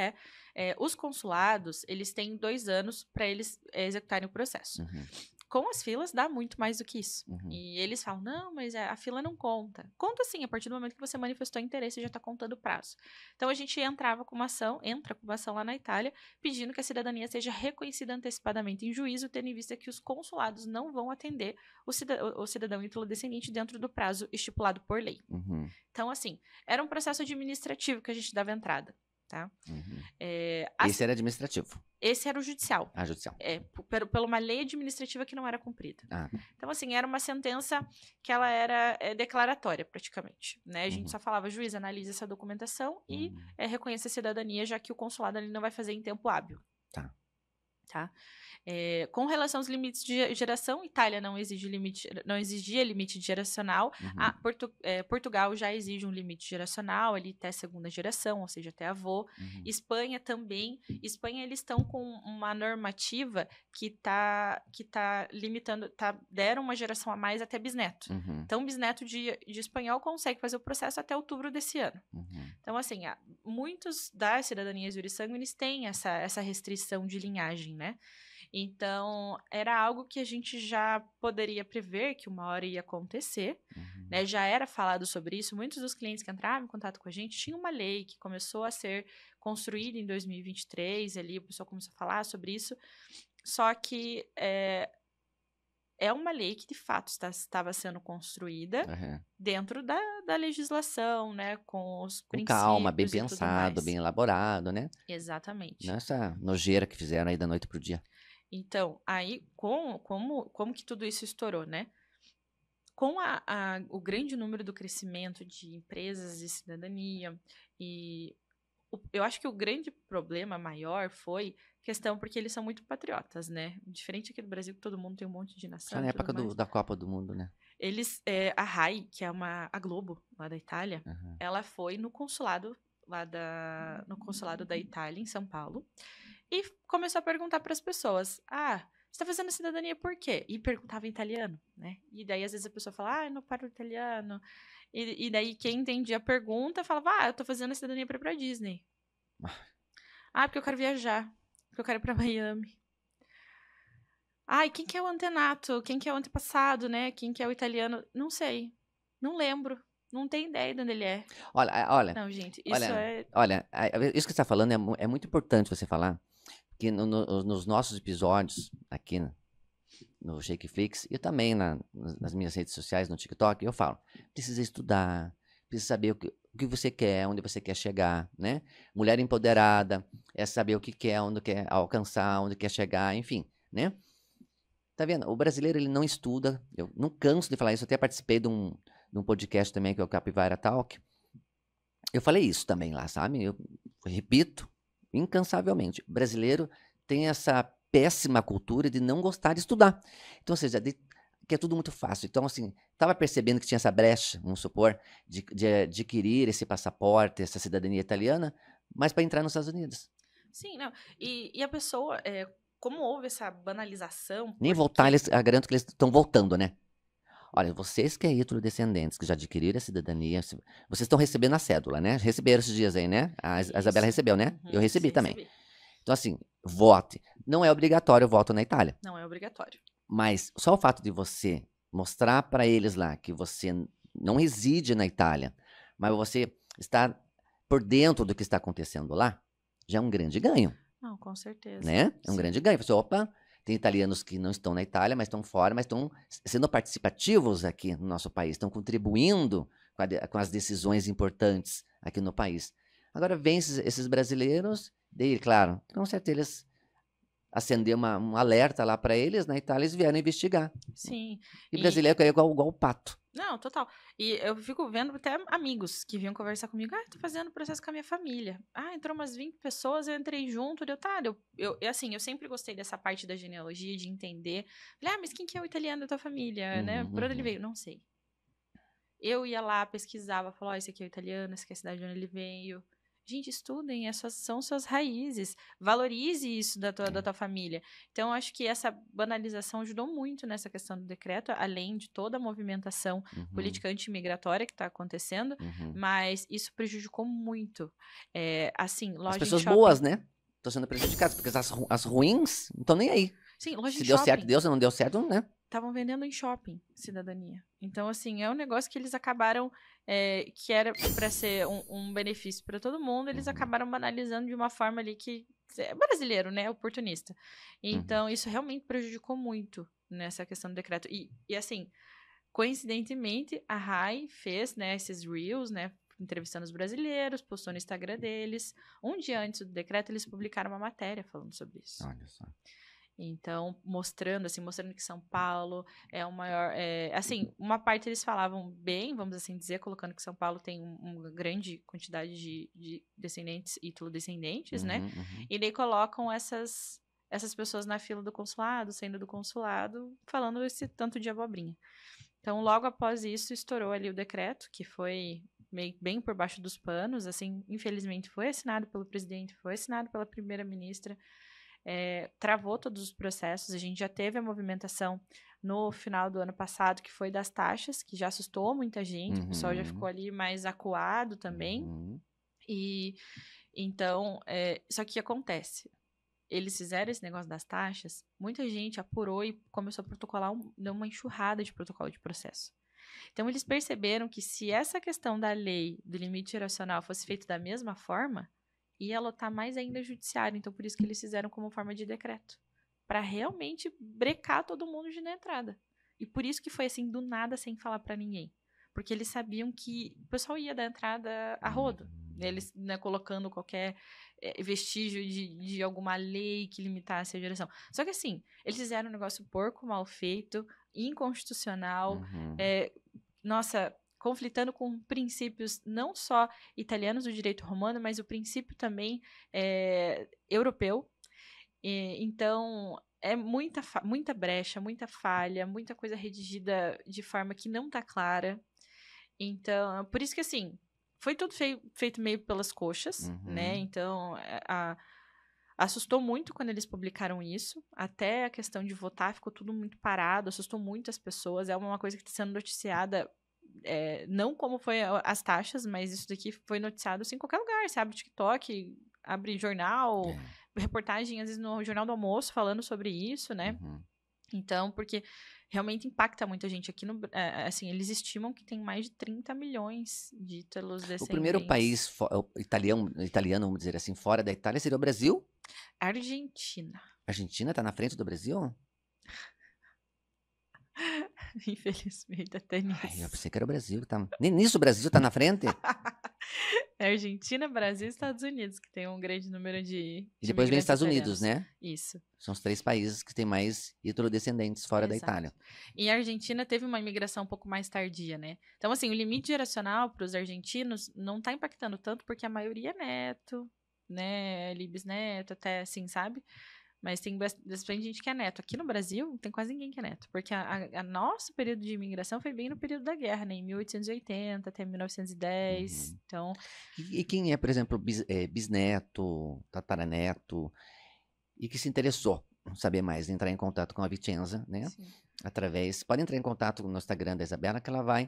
os consulados, eles têm 2 anos para eles executarem o processo. Uhum. Com as filas, dá muito mais do que isso. Uhum. E eles falam, não, mas a fila não conta. Conta sim, a partir do momento que você manifestou interesse, já está contando o prazo. Então, a gente entra com uma ação lá na Itália, pedindo que a cidadania seja reconhecida antecipadamente em juízo, tendo em vista que os consulados não vão atender o cidadão ítalo-descendente dentro do prazo estipulado por lei. Uhum. Então, assim, era um processo administrativo que a gente dava entrada, tá? Uhum. Esse era administrativo. Esse era o judicial. Ah, judicial. Por uma lei administrativa que não era cumprida. Ah. Então, assim, era uma sentença que ela era declaratória, praticamente, né? A gente só falava, juiz, analise essa documentação e reconheça a cidadania, já que o consulado ali não vai fazer em tempo hábil. Tá? Com relação aos limites de geração, Itália não exigia limite geracional. Portugal já exige um limite geracional ali até 2ª geração, ou seja, até avô. Espanha também. Espanha, eles estão com uma normativa que tá limitando, deram uma geração a mais até bisneto. Então, bisneto de espanhol consegue fazer o processo até outubro desse ano. Então, assim, muitos das cidadanias jurissanguinis têm essa restrição de linhagem, né? Então, era algo que a gente já poderia prever que uma hora ia acontecer, né? Já era falado sobre isso. Muitos dos clientes que entravam em contato com a gente tinham uma lei que começou a ser construída em 2023, ali o pessoal começou a falar sobre isso, só que é uma lei que, de fato, estava sendo construída dentro da legislação, né? Com os princípios. Com calma, bem pensado, bem elaborado, né? Exatamente. Nessa nojeira que fizeram aí da noite pro dia. Então, aí, como que tudo isso estourou, né? Com o grande número do crescimento de empresas de cidadania, eu acho que o grande problema maior foi questão porque eles são muito patriotas, né? Diferente aqui do Brasil, que todo mundo tem um monte de nação. Só na época da Copa do Mundo, né? Eles, a RAI, que é a Globo, lá da Itália, ela foi no consulado no consulado da Itália, em São Paulo, e começou a perguntar para as pessoas, você tá fazendo cidadania por quê? E perguntava em italiano, né? E daí, às vezes, a pessoa fala, eu não paro italiano. E daí, quem entendia a pergunta, falava, eu tô fazendo a cidadania pra ir pra Disney. Porque eu quero viajar. Porque eu quero ir pra Miami. E quem que é o antenato? Quem que é o antepassado, né? Quem que é o italiano? Não sei. Não lembro. Não tenho ideia de onde ele é. Olha. Não, gente, isso Olha, isso que você tá falando é muito importante você falar. Porque nos nossos episódios aqui no Shakeflix e também nas minhas redes sociais, no TikTok, eu falo, precisa estudar, precisa saber o que você quer, onde você quer chegar, né? Mulher empoderada é saber o que quer, onde quer alcançar, onde quer chegar, enfim, né? Tá vendo? O brasileiro, ele não estuda, eu não canso de falar isso, eu até participei de um podcast também, que é o Capivara Talk. Eu falei isso também lá, sabe? Eu repito, incansavelmente. O brasileiro tem essa péssima cultura de não gostar de estudar. Então, ou seja, que é tudo muito fácil. Então, assim, estava percebendo que tinha essa brecha, vamos supor, de adquirir esse passaporte, essa cidadania italiana, mas para entrar nos Estados Unidos. Sim, não. E a pessoa, como houve essa banalização... Nem voltar, eu garanto que eles estão voltando, né? Olha, vocês que é ítalo-descendentes, que já adquiriram a cidadania, vocês estão recebendo a cédula, né? Receberam esses dias aí, né? A Isabela recebeu, né? Eu recebi também. Então, assim, vote. Não é obrigatório o voto na Itália. Não é obrigatório. Mas só o fato de você mostrar para eles lá que você não reside na Itália, mas você está por dentro do que está acontecendo lá, já é um grande ganho. Não, com certeza. Né? É um grande ganho. Você, opa... Tem italianos que não estão na Itália, mas estão fora, mas estão sendo participativos aqui no nosso país, estão contribuindo com as decisões importantes aqui no país. Agora, vem esses brasileiros, daí, claro, com certeza eles acender um alerta lá para eles, na Itália eles vieram investigar. Sim. E brasileiro é igual o pato. Não, total. E eu fico vendo até amigos que vinham conversar comigo. Tô fazendo processo com a minha família. Entrou umas 20 pessoas, eu entrei junto. Assim, eu sempre gostei dessa parte da genealogia, de entender. Falei, mas quem que é o italiano da tua família, né? Por onde ele veio? Não sei. Eu ia lá, pesquisava, falava, esse aqui é o italiano, essa aqui é a cidade onde ele veio. Gente, estudem, essas são suas raízes. Valorize isso da tua família. Então, acho que essa banalização ajudou muito nessa questão do decreto, além de toda a movimentação política anti-imigratória que está acontecendo, mas isso prejudicou muito. Assim, loja as pessoas em shopping, boas, né? Estão sendo prejudicadas, porque as ruins não estão nem aí. Sim, loja Se em deu shopping. certo, deu. Se não deu certo, né? Estavam vendendo em shopping cidadania. Então, assim, é um negócio que eles acabaram, que era para ser um benefício para todo mundo, eles acabaram banalizando de uma forma ali que é brasileiro, né? Oportunista. Então, isso realmente prejudicou muito nessa questão do decreto. E assim, coincidentemente, a RAI fez, né, esses reels, né? Entrevistando os brasileiros, postou no Instagram deles. Um dia antes do decreto, eles publicaram uma matéria falando sobre isso. Olha só. Então, mostrando que São Paulo é o maior... assim, uma parte eles falavam bem, vamos assim dizer, colocando que São Paulo tem uma grande quantidade de descendentes, ítalo-descendentes, né? E daí colocam essas pessoas na fila do consulado, saindo do consulado, falando esse tanto de abobrinha. Então, logo após isso, estourou ali o decreto, que foi bem por baixo dos panos, assim, infelizmente foi assinado pelo presidente, foi assinado pela primeira-ministra, travou todos os processos. A gente já teve a movimentação no final do ano passado, que foi das taxas, que já assustou muita gente, o pessoal já ficou ali mais acuado também. E então, só que o que acontece? Eles fizeram esse negócio das taxas, muita gente apurou e começou a protocolar, deu uma enxurrada de protocolo de processo. Então, eles perceberam que se essa questão da lei do limite geracional fosse feita da mesma forma, ia lotar mais ainda o judiciário. Então, por isso que eles fizeram como forma de decreto. Para realmente brecar todo mundo de na entrada. E por isso que foi assim, do nada, sem falar para ninguém. Porque eles sabiam que o pessoal ia dar entrada a rodo. Eles, né, colocando qualquer vestígio de alguma lei que limitasse a geração. Só que assim, eles fizeram um negócio porco, mal feito, inconstitucional, conflitando com princípios não só italianos do direito romano, mas o princípio também europeu. Então, é muita brecha, muita falha, muita coisa redigida de forma que não tá clara. Então, por isso que, assim, foi tudo feito meio pelas coxas, né? Então, assustou muito quando eles publicaram isso. Até a questão de votar ficou tudo muito parado, assustou muito as pessoas. É uma coisa que está sendo noticiada, não como foi as taxas, mas isso daqui foi noticiado assim, em qualquer lugar. Você abre TikTok, abre jornal, reportagem, às vezes no Jornal do Almoço, falando sobre isso, né? Então, porque realmente impacta muita gente. Aqui assim, eles estimam que tem mais de 30 milhões de ítalos descendentes. O primeiro país italiano, vamos dizer assim, fora da Itália seria o Brasil? Argentina. A Argentina tá na frente do Brasil? Infelizmente, até nisso. Eu pensei que era o Brasil. Nem nisso o Brasil tá na frente? Argentina, Brasil e Estados Unidos, que tem um grande número de E depois vem os Estados Unidos, né? Isso. São os 3 países que têm mais ítalo-descendentes fora da Itália. E a Argentina teve uma imigração um pouco mais tardia, né? Então, assim, o limite geracional para os argentinos não tá impactando tanto, porque a maioria é neto, né? Bisneto, até assim, sabe? Mas tem bastante gente que é neto. Aqui no Brasil, não tem quase ninguém que é neto. Porque a nosso período de imigração foi bem no período da guerra, né? Em 1880 até 1910. Então... E quem é, por exemplo, bisneto, tataraneto, e que se interessou saber mais, entrar em contato com a Vicenza, né? Sim. Pode entrar em contato no Instagram da Isabela, que ela vai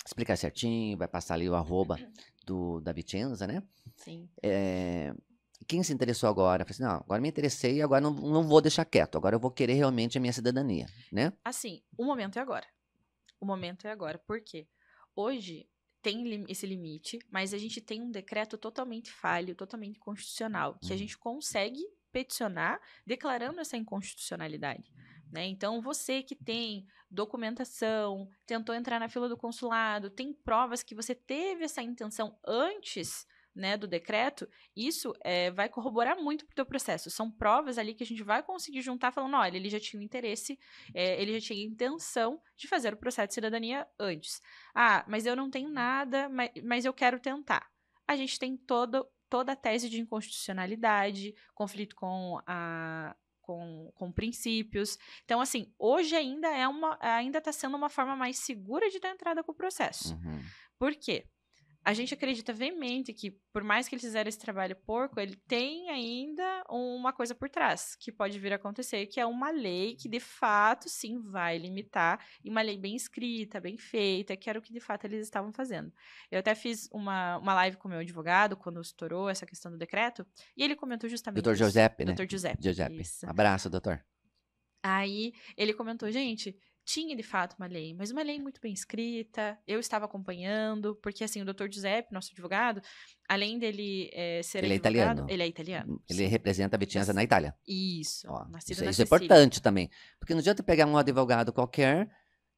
explicar certinho, vai passar ali o @ da Vicenza, né? Sim. Quem se interessou agora, falou assim, não, agora me interessei, agora não vou deixar quieto, agora eu vou querer realmente a minha cidadania, né? Assim, o momento é agora. O momento é agora. Por quê? Hoje tem esse limite, mas a gente tem um decreto totalmente falho, totalmente inconstitucional, que a gente consegue peticionar declarando essa inconstitucionalidade. Né? Então, você que tem documentação, tentou entrar na fila do consulado, tem provas que você teve essa intenção antes né, do decreto, isso vai corroborar muito pro teu processo. São provas ali que a gente vai conseguir juntar falando, olha, ele já tinha um interesse, ele já tinha intenção de fazer o processo de cidadania antes. Ah, mas eu não tenho nada, mas eu quero tentar. A gente tem toda a tese de inconstitucionalidade, conflito com princípios. Então, assim, hoje ainda está sendo uma forma mais segura de dar entrada com o processo. Uhum. Por quê? A gente acredita veemente que, por mais que eles fizeram esse trabalho porco, ele tem ainda uma coisa por trás, que pode vir a acontecer, que é uma lei que, de fato, sim, vai limitar, e uma lei bem escrita, bem feita, que era o que, de fato, eles estavam fazendo. Eu até fiz uma live com o meu advogado, quando estourou essa questão do decreto, e ele comentou justamente Doutor isso. Giuseppe, né? Doutor Giuseppe. Giuseppe. Isso. Abraço, doutor. Aí, ele comentou, gente... Tinha, de fato, uma lei, mas uma lei muito bem escrita, eu estava acompanhando, porque, assim, o Dr. Giuseppe, nosso advogado, além dele ser Ele é advogado... italiano. Ele é italiano. Ele sim. representa a Vicenza na Itália. Isso, Ó, nascido isso na é Sicília. importante também. Porque não adianta pegar um advogado qualquer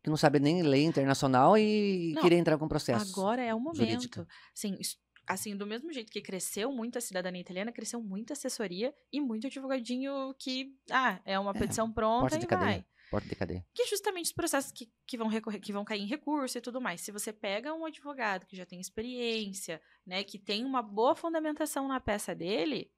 que não sabe nem lei internacional e querer entrar com processo Agora é o momento. jurídico. Assim, do mesmo jeito que cresceu muito a cidadania italiana, cresceu muito a assessoria e muito advogadinho que, é uma petição pronta Porta de e cadeia. vai. Porta de cadeia. Que justamente os processos que vão cair em recurso e tudo mais. Se você pega um advogado que já tem experiência, né, que tem uma boa fundamentação na peça dele,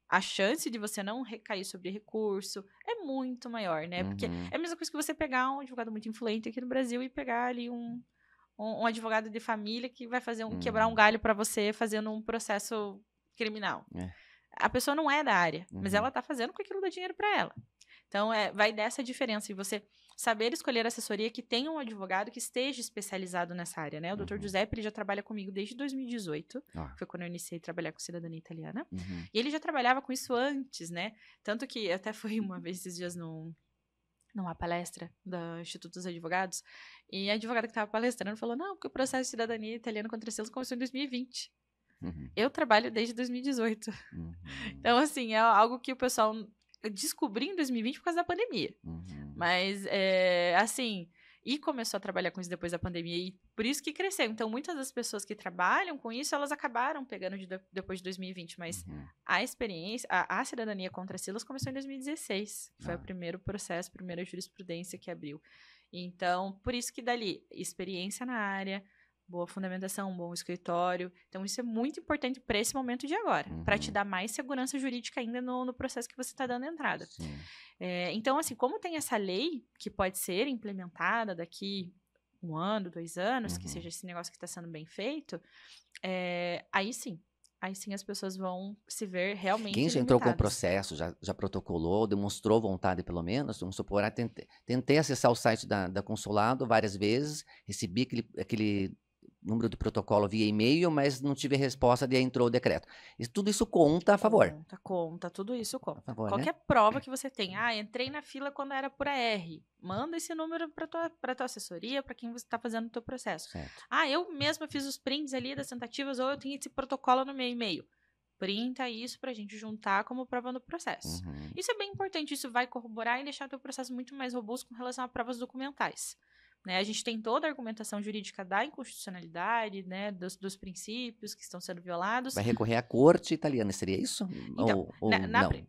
a chance de você não recair sobre recurso é muito maior, né? Porque é a mesma coisa que você pegar um advogado muito influente aqui no Brasil e pegar ali um advogado de família que vai fazer quebrar um galho para você fazendo um processo criminal. A pessoa não é da área, mas ela tá fazendo com que aquilo dá dinheiro para ela. Então, vai dessa diferença, e você saber escolher assessoria que tenha um advogado que esteja especializado nessa área, né? O Dr. Giuseppe, ele já trabalha comigo desde 2018, foi quando eu iniciei a trabalhar com cidadania italiana, e ele já trabalhava com isso antes, né? Tanto que até fui uma vez esses dias numa palestra do Instituto dos Advogados, e a advogada que estava palestrando falou, não, porque o processo de cidadania italiana contra selos começou em 2020. Eu trabalho desde 2018. Então, assim, é algo que o pessoal... Eu descobri em 2020 por causa da pandemia. Mas, assim, e começou a trabalhar com isso depois da pandemia, e por isso que cresceu. Então, muitas das pessoas que trabalham com isso, elas acabaram pegando depois de 2020, mas a experiência, a cidadania contra silos começou em 2016. Foi o primeiro processo, a primeira jurisprudência que abriu. Então, por isso que dali, experiência na área, boa fundamentação, bom escritório. Então, isso é muito importante para esse momento de agora, para te dar mais segurança jurídica ainda no processo que você está dando entrada. Então, assim, como tem essa lei que pode ser implementada daqui 1 ano, 2 anos, que seja esse negócio que está sendo bem feito, aí sim as pessoas vão se ver realmente Quem já entrou com o processo, já protocolou, demonstrou vontade pelo menos, vamos supor, tentei acessar o site da consulado várias vezes, recebi aquele número de protocolo via e-mail, mas não tive resposta, daí entrou o decreto. Tudo isso conta a favor. Conta, tudo isso conta. Favor, qualquer né? prova que você tem, entrei na fila quando era por AR, manda esse número para tua assessoria, para quem você está fazendo o teu processo. Certo. Eu mesma fiz os prints ali das tentativas, ou eu tenho esse protocolo no meu e-mail. Printa isso pra gente juntar como prova no processo. Isso é bem importante, isso vai corroborar e deixar o teu processo muito mais robusto com relação a provas documentais. Né, a gente tem toda a argumentação jurídica da inconstitucionalidade, né, dos princípios que estão sendo violados. Vai recorrer à corte italiana, seria isso? Então, ou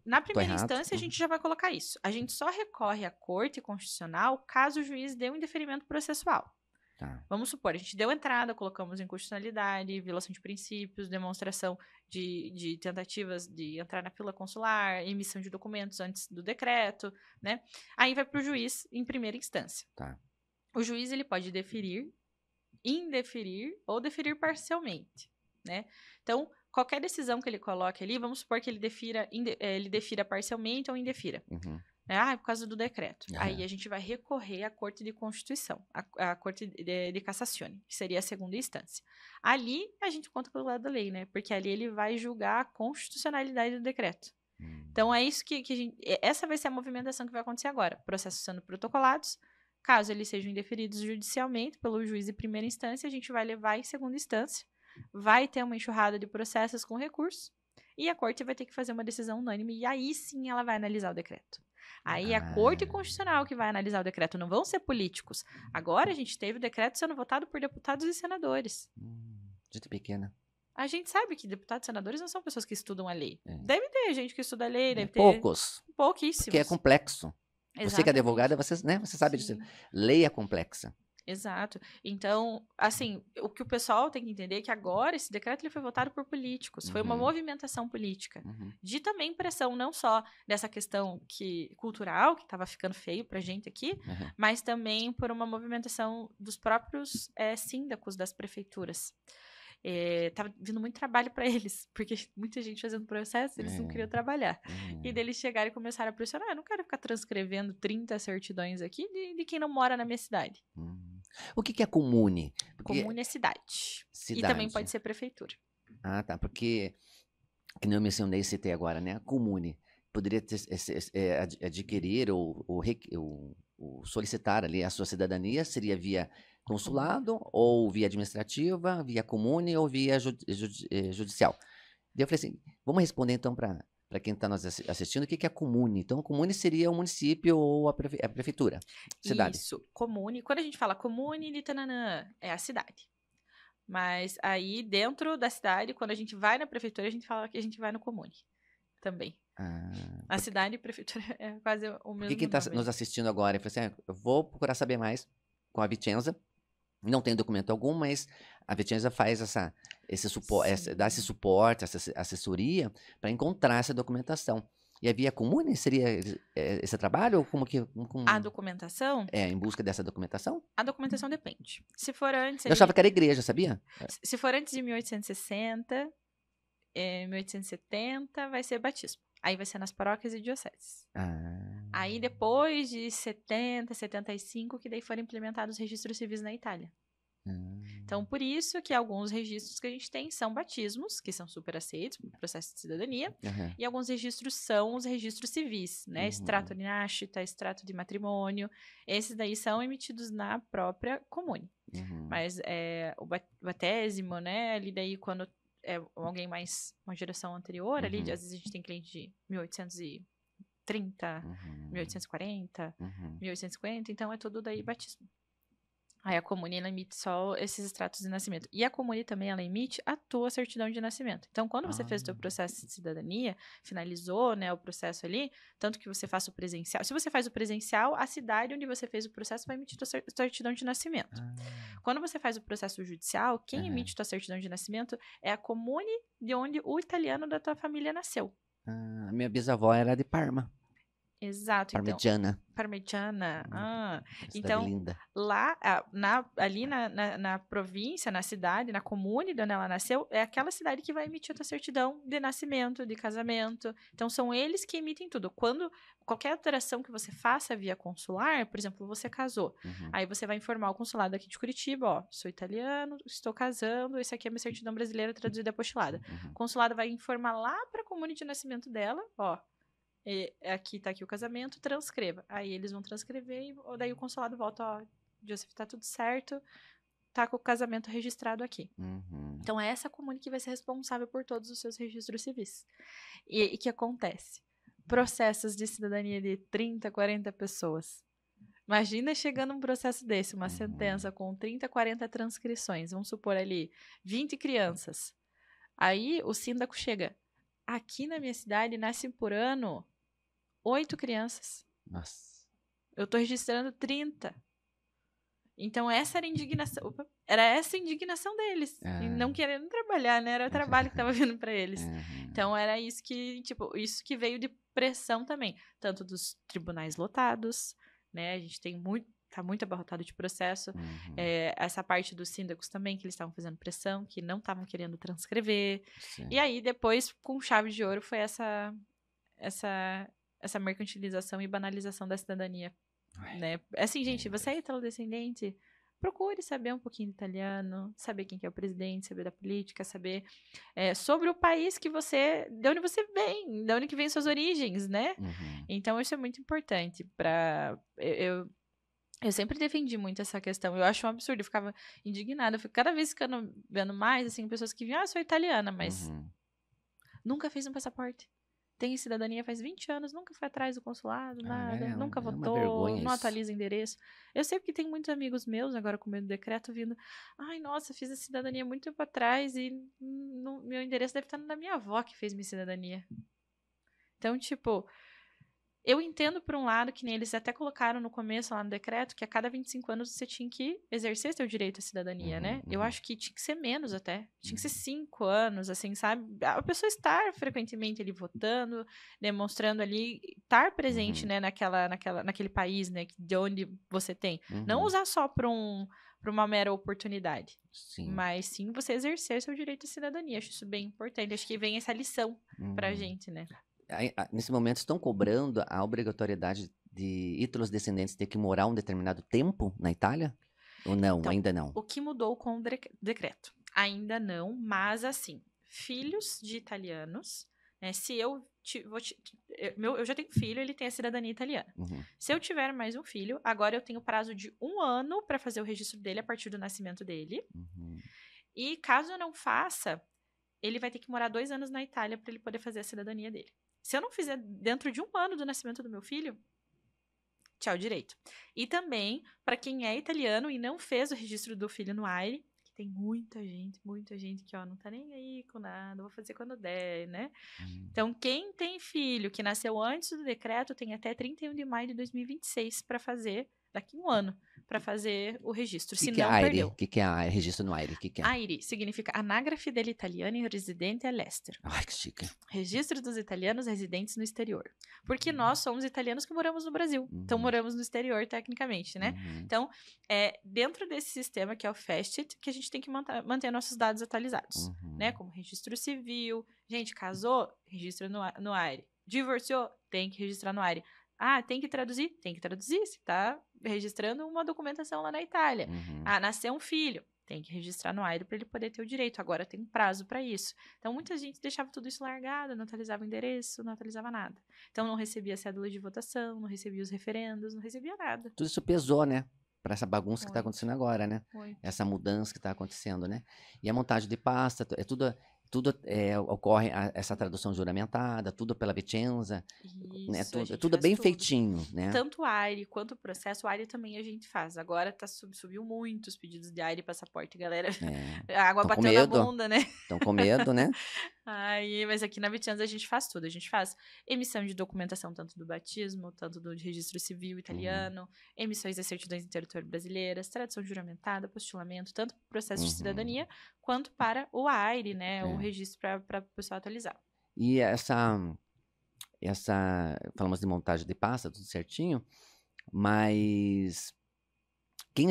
na primeira instância, a gente já vai colocar isso. A gente só recorre à corte constitucional caso o juiz dê um indeferimento processual. Tá. Vamos supor, a gente deu entrada, colocamos inconstitucionalidade, violação de princípios, demonstração de tentativas de entrar na fila consular, emissão de documentos antes do decreto, né? Aí vai para o juiz em primeira instância. Tá. O juiz, ele pode deferir, indeferir ou deferir parcialmente, né? Então, qualquer decisão que ele coloque ali, vamos supor que ele defira parcialmente ou indefira. Por causa do decreto. Aí a gente vai recorrer à Corte de Constituição, à Corte de Cassazione, que seria a segunda instância. Ali, a gente conta pelo lado da lei, né? Porque ali ele vai julgar a constitucionalidade do decreto. Então, é isso que a gente... Essa vai ser a movimentação que vai acontecer agora. Processos sendo protocolados. Caso eles sejam indeferidos judicialmente pelo juiz de primeira instância, a gente vai levar em segunda instância, vai ter uma enxurrada de processos com recurso, e a corte vai ter que fazer uma decisão unânime, e aí sim ela vai analisar o decreto. Aí é a Corte Constitucional que vai analisar o decreto, não vão ser políticos. Agora a gente teve o decreto sendo votado por deputados e senadores. Gente pequena. A gente sabe que deputados e senadores não são pessoas que estudam a lei. Deve ter gente que estuda a lei, deve ter... Poucos. Pouquíssimos. Porque é complexo. Exatamente. Você que é advogada, você sabe disso. Lei é complexa. Exato. Então, assim, o que o pessoal tem que entender é que agora esse decreto ele foi votado por políticos. Foi uma movimentação política. De também pressão, não só dessa questão cultural, que estava ficando feio pra gente aqui, mas também por uma movimentação dos próprios síndicos das prefeituras. Tava vindo muito trabalho para eles, porque muita gente fazendo processo, eles não queriam trabalhar. E daí eles chegaram e começaram a pressionar, eu não quero ficar transcrevendo 30 certidões aqui de quem não mora na minha cidade. O que é comune? Porque... Comune é cidade. E também pode ser prefeitura. Ah, tá, porque, que nem eu mencionei, citei agora, né, a comune poderia adquirir ou solicitar ali a sua cidadania, seria via consulado, ou via administrativa, via comune ou via judicial. Daí eu falei assim, vamos responder então para quem está nos assistindo, o que é a comune? Então, a comune seria o município ou a prefeitura, cidade. Isso, comune. Quando a gente fala comune, litananã, é a cidade. Mas aí, dentro da cidade, quando a gente vai na prefeitura, a gente fala que a gente vai no comune também. A cidade e prefeitura é quase o mesmo. Quem está nos assistindo agora e fala assim, eu vou procurar saber mais com a Vicenza. Não tem documento algum, mas a Vicenza faz esse suporte, dá esse suporte, essa assessoria para encontrar essa documentação. E a via comune seria esse trabalho? Ou A documentação? Em busca dessa documentação? A documentação depende. Se for antes... Eu achava que era igreja, sabia? Se for antes de 1860, 1870, vai ser batismo. Aí vai ser nas paróquias e dioceses. Aí depois de 70, 75, que daí foram implementados os registros civis na Itália. Então, por isso que alguns registros que a gente tem são batismos, que são super aceitos para o processo de cidadania, e alguns registros são os registros civis, né? Extrato de nascita, extrato de matrimônio. Esses daí são emitidos na própria comune. Mas o batésimo, né? Ali daí quando é alguém mais, uma geração anterior, ali, às vezes a gente tem cliente de 1830, 1840, 1850, então é tudo daí batismo. Aí a comune, ela emite só esses extratos de nascimento. E a comune também, ela emite a tua certidão de nascimento. Então, quando você fez o teu processo de cidadania, finalizou, né, o processo ali, tanto que você faça o presencial. Se você faz o presencial, a cidade onde você fez o processo vai emitir tua certidão de nascimento. Quando você faz o processo judicial, quem emite tua certidão de nascimento é a comune de onde o italiano da tua família nasceu. A minha bisavó era de Parma. Exato. Parmegiana. Parmegiana. Então, linda. Lá, ali na província, na cidade, na comune de onde ela nasceu, é aquela cidade que vai emitir a tua certidão de nascimento, de casamento. Então, são eles que emitem tudo. Quando qualquer alteração que você faça via consular, por exemplo, você casou, aí você vai informar o consulado aqui de Curitiba, ó, sou italiano, estou casando, esse aqui é a minha certidão brasileira traduzida e apostilada. O consulado vai informar lá para a comune de nascimento dela, ó, aqui tá aqui o casamento, transcreva. Aí eles vão transcrever e daí o consulado volta, ó, Joseph, tá tudo certo, tá com o casamento registrado aqui. Então é essa comune que vai ser responsável por todos os seus registros civis. E o que acontece? Processos de cidadania de 30, 40 pessoas. Imagina chegando um processo desse, uma sentença com 30, 40 transcrições, vamos supor ali, 20 crianças. Aí o síndico chega, aqui na minha cidade nascem por ano 8 crianças. Nossa. Eu tô registrando 30. Então, essa era a indignação. Era essa a indignação deles. E não querendo trabalhar, né? Era o trabalho que tava vindo para eles. Então, era isso que, isso que veio de pressão também. Tanto dos tribunais lotados, né? A gente tem tá muito abarrotado de processo. Essa parte dos síndicos também, que eles estavam fazendo pressão, que não estavam querendo transcrever. Sim. E aí, depois, com chave de ouro, foi essa mercantilização e banalização da cidadania. Né? Assim, gente, você é italo-descendente? Procure saber um pouquinho de italiano, saber quem que é o presidente, saber da política, saber sobre o país de onde você vem, de onde que vem suas origens, né? Então, isso é muito importante para... Eu sempre defendi muito essa questão. Eu acho um absurdo. Eu ficava indignada. Eu fico cada vez vendo mais, assim, pessoas que vinham, sou italiana, mas nunca fez um passaporte. tem cidadania faz 20 anos, nunca foi atrás do consulado, nada, nunca uma votou, vergonha não isso. atualiza endereço. Eu sei porque tem muitos amigos meus, agora com medo do decreto, vindo, ai, nossa, fiz a cidadania muito tempo atrás e meu endereço deve estar na minha avó que fez minha cidadania. Então, tipo, eu entendo por um lado que nem eles até colocaram no começo lá no decreto que a cada 25 anos você tinha que exercer seu direito à cidadania, né? Eu acho que tinha que ser menos até. Tinha que ser 5 anos, assim, sabe? A pessoa estar frequentemente ali votando, demonstrando ali, estar presente, né, naquele país, né, de onde você tem. Não usar só para uma mera oportunidade. Sim. Mas sim você exercer seu direito à cidadania. Acho isso bem importante. Acho que vem essa lição pra gente, né? Nesse momento, estão cobrando a obrigatoriedade de ítalos descendentes ter que morar um determinado tempo na Itália? Ou não? Então, Ainda não? O que mudou com o decreto? Ainda não, mas assim, filhos de italianos, né, se eu eu já tenho filho, ele tem a cidadania italiana. Se eu tiver mais um filho, agora eu tenho prazo de 1 ano para fazer o registro dele a partir do nascimento dele. E caso eu não faça, ele vai ter que morar 2 anos na Itália para ele poder fazer a cidadania dele. Se eu não fizer dentro de 1 ano do nascimento do meu filho, tchau direito. E também, para quem é italiano e não fez o registro do filho no AIRE, que tem muita gente que, ó, não tá nem aí com nada, vou fazer quando der, né? Então, quem tem filho que nasceu antes do decreto tem até 31 de maio de 2026 para fazer, daqui 1 ano, para fazer o registro. Se não, perdeu. O que é AIRE? Registro no AIRE? O que é? AIRE significa Anagrafe degli Italiani Residenti all'Estero. Ai, que chique. Registro dos italianos residentes no exterior. Porque nós somos italianos que moramos no Brasil. Então, moramos no exterior, tecnicamente, né? Então, dentro desse sistema, que é o FASTIT, que a gente tem que manter nossos dados atualizados. Né? Como registro civil. Gente, casou? Registra no AIRE. Divorciou? Tem que registrar no AIRE. Ah, tem que traduzir? Tem que traduzir. Se tá registrando uma documentação lá na Itália. Ah, nasceu um filho. Tem que registrar no AIRE para ele poder ter o direito. Agora tem um prazo para isso. Então, muita gente deixava tudo isso largado, não atualizava o endereço, não atualizava nada. Então, não recebia cédula de votação, não recebia os referendos, não recebia nada. Tudo isso pesou, né? Para essa bagunça que está Muito. acontecendo agora, né? Muito. Essa mudança que está acontecendo, né? E a montagem de pasta, ocorre essa tradução juramentada, tudo pela Vicenza, né? Tudo bem feitinho, né? Tanto o AIRE quanto o processo, o AIRE também a gente faz. Agora subiu muito os pedidos de AIRE e passaporte, galera. A água bateu na bunda, né? Estão com medo, né? Mas aqui na Vicenza a gente faz tudo. A gente faz emissão de documentação tanto do batismo, tanto do registro civil italiano, emissões de certidões em território brasileiras, tradução juramentada, apostilamento, tanto para o processo de cidadania quanto para o AIRE, né? O registro para o pessoal atualizar. E falamos de montagem de pasta, tudo certinho, mas tem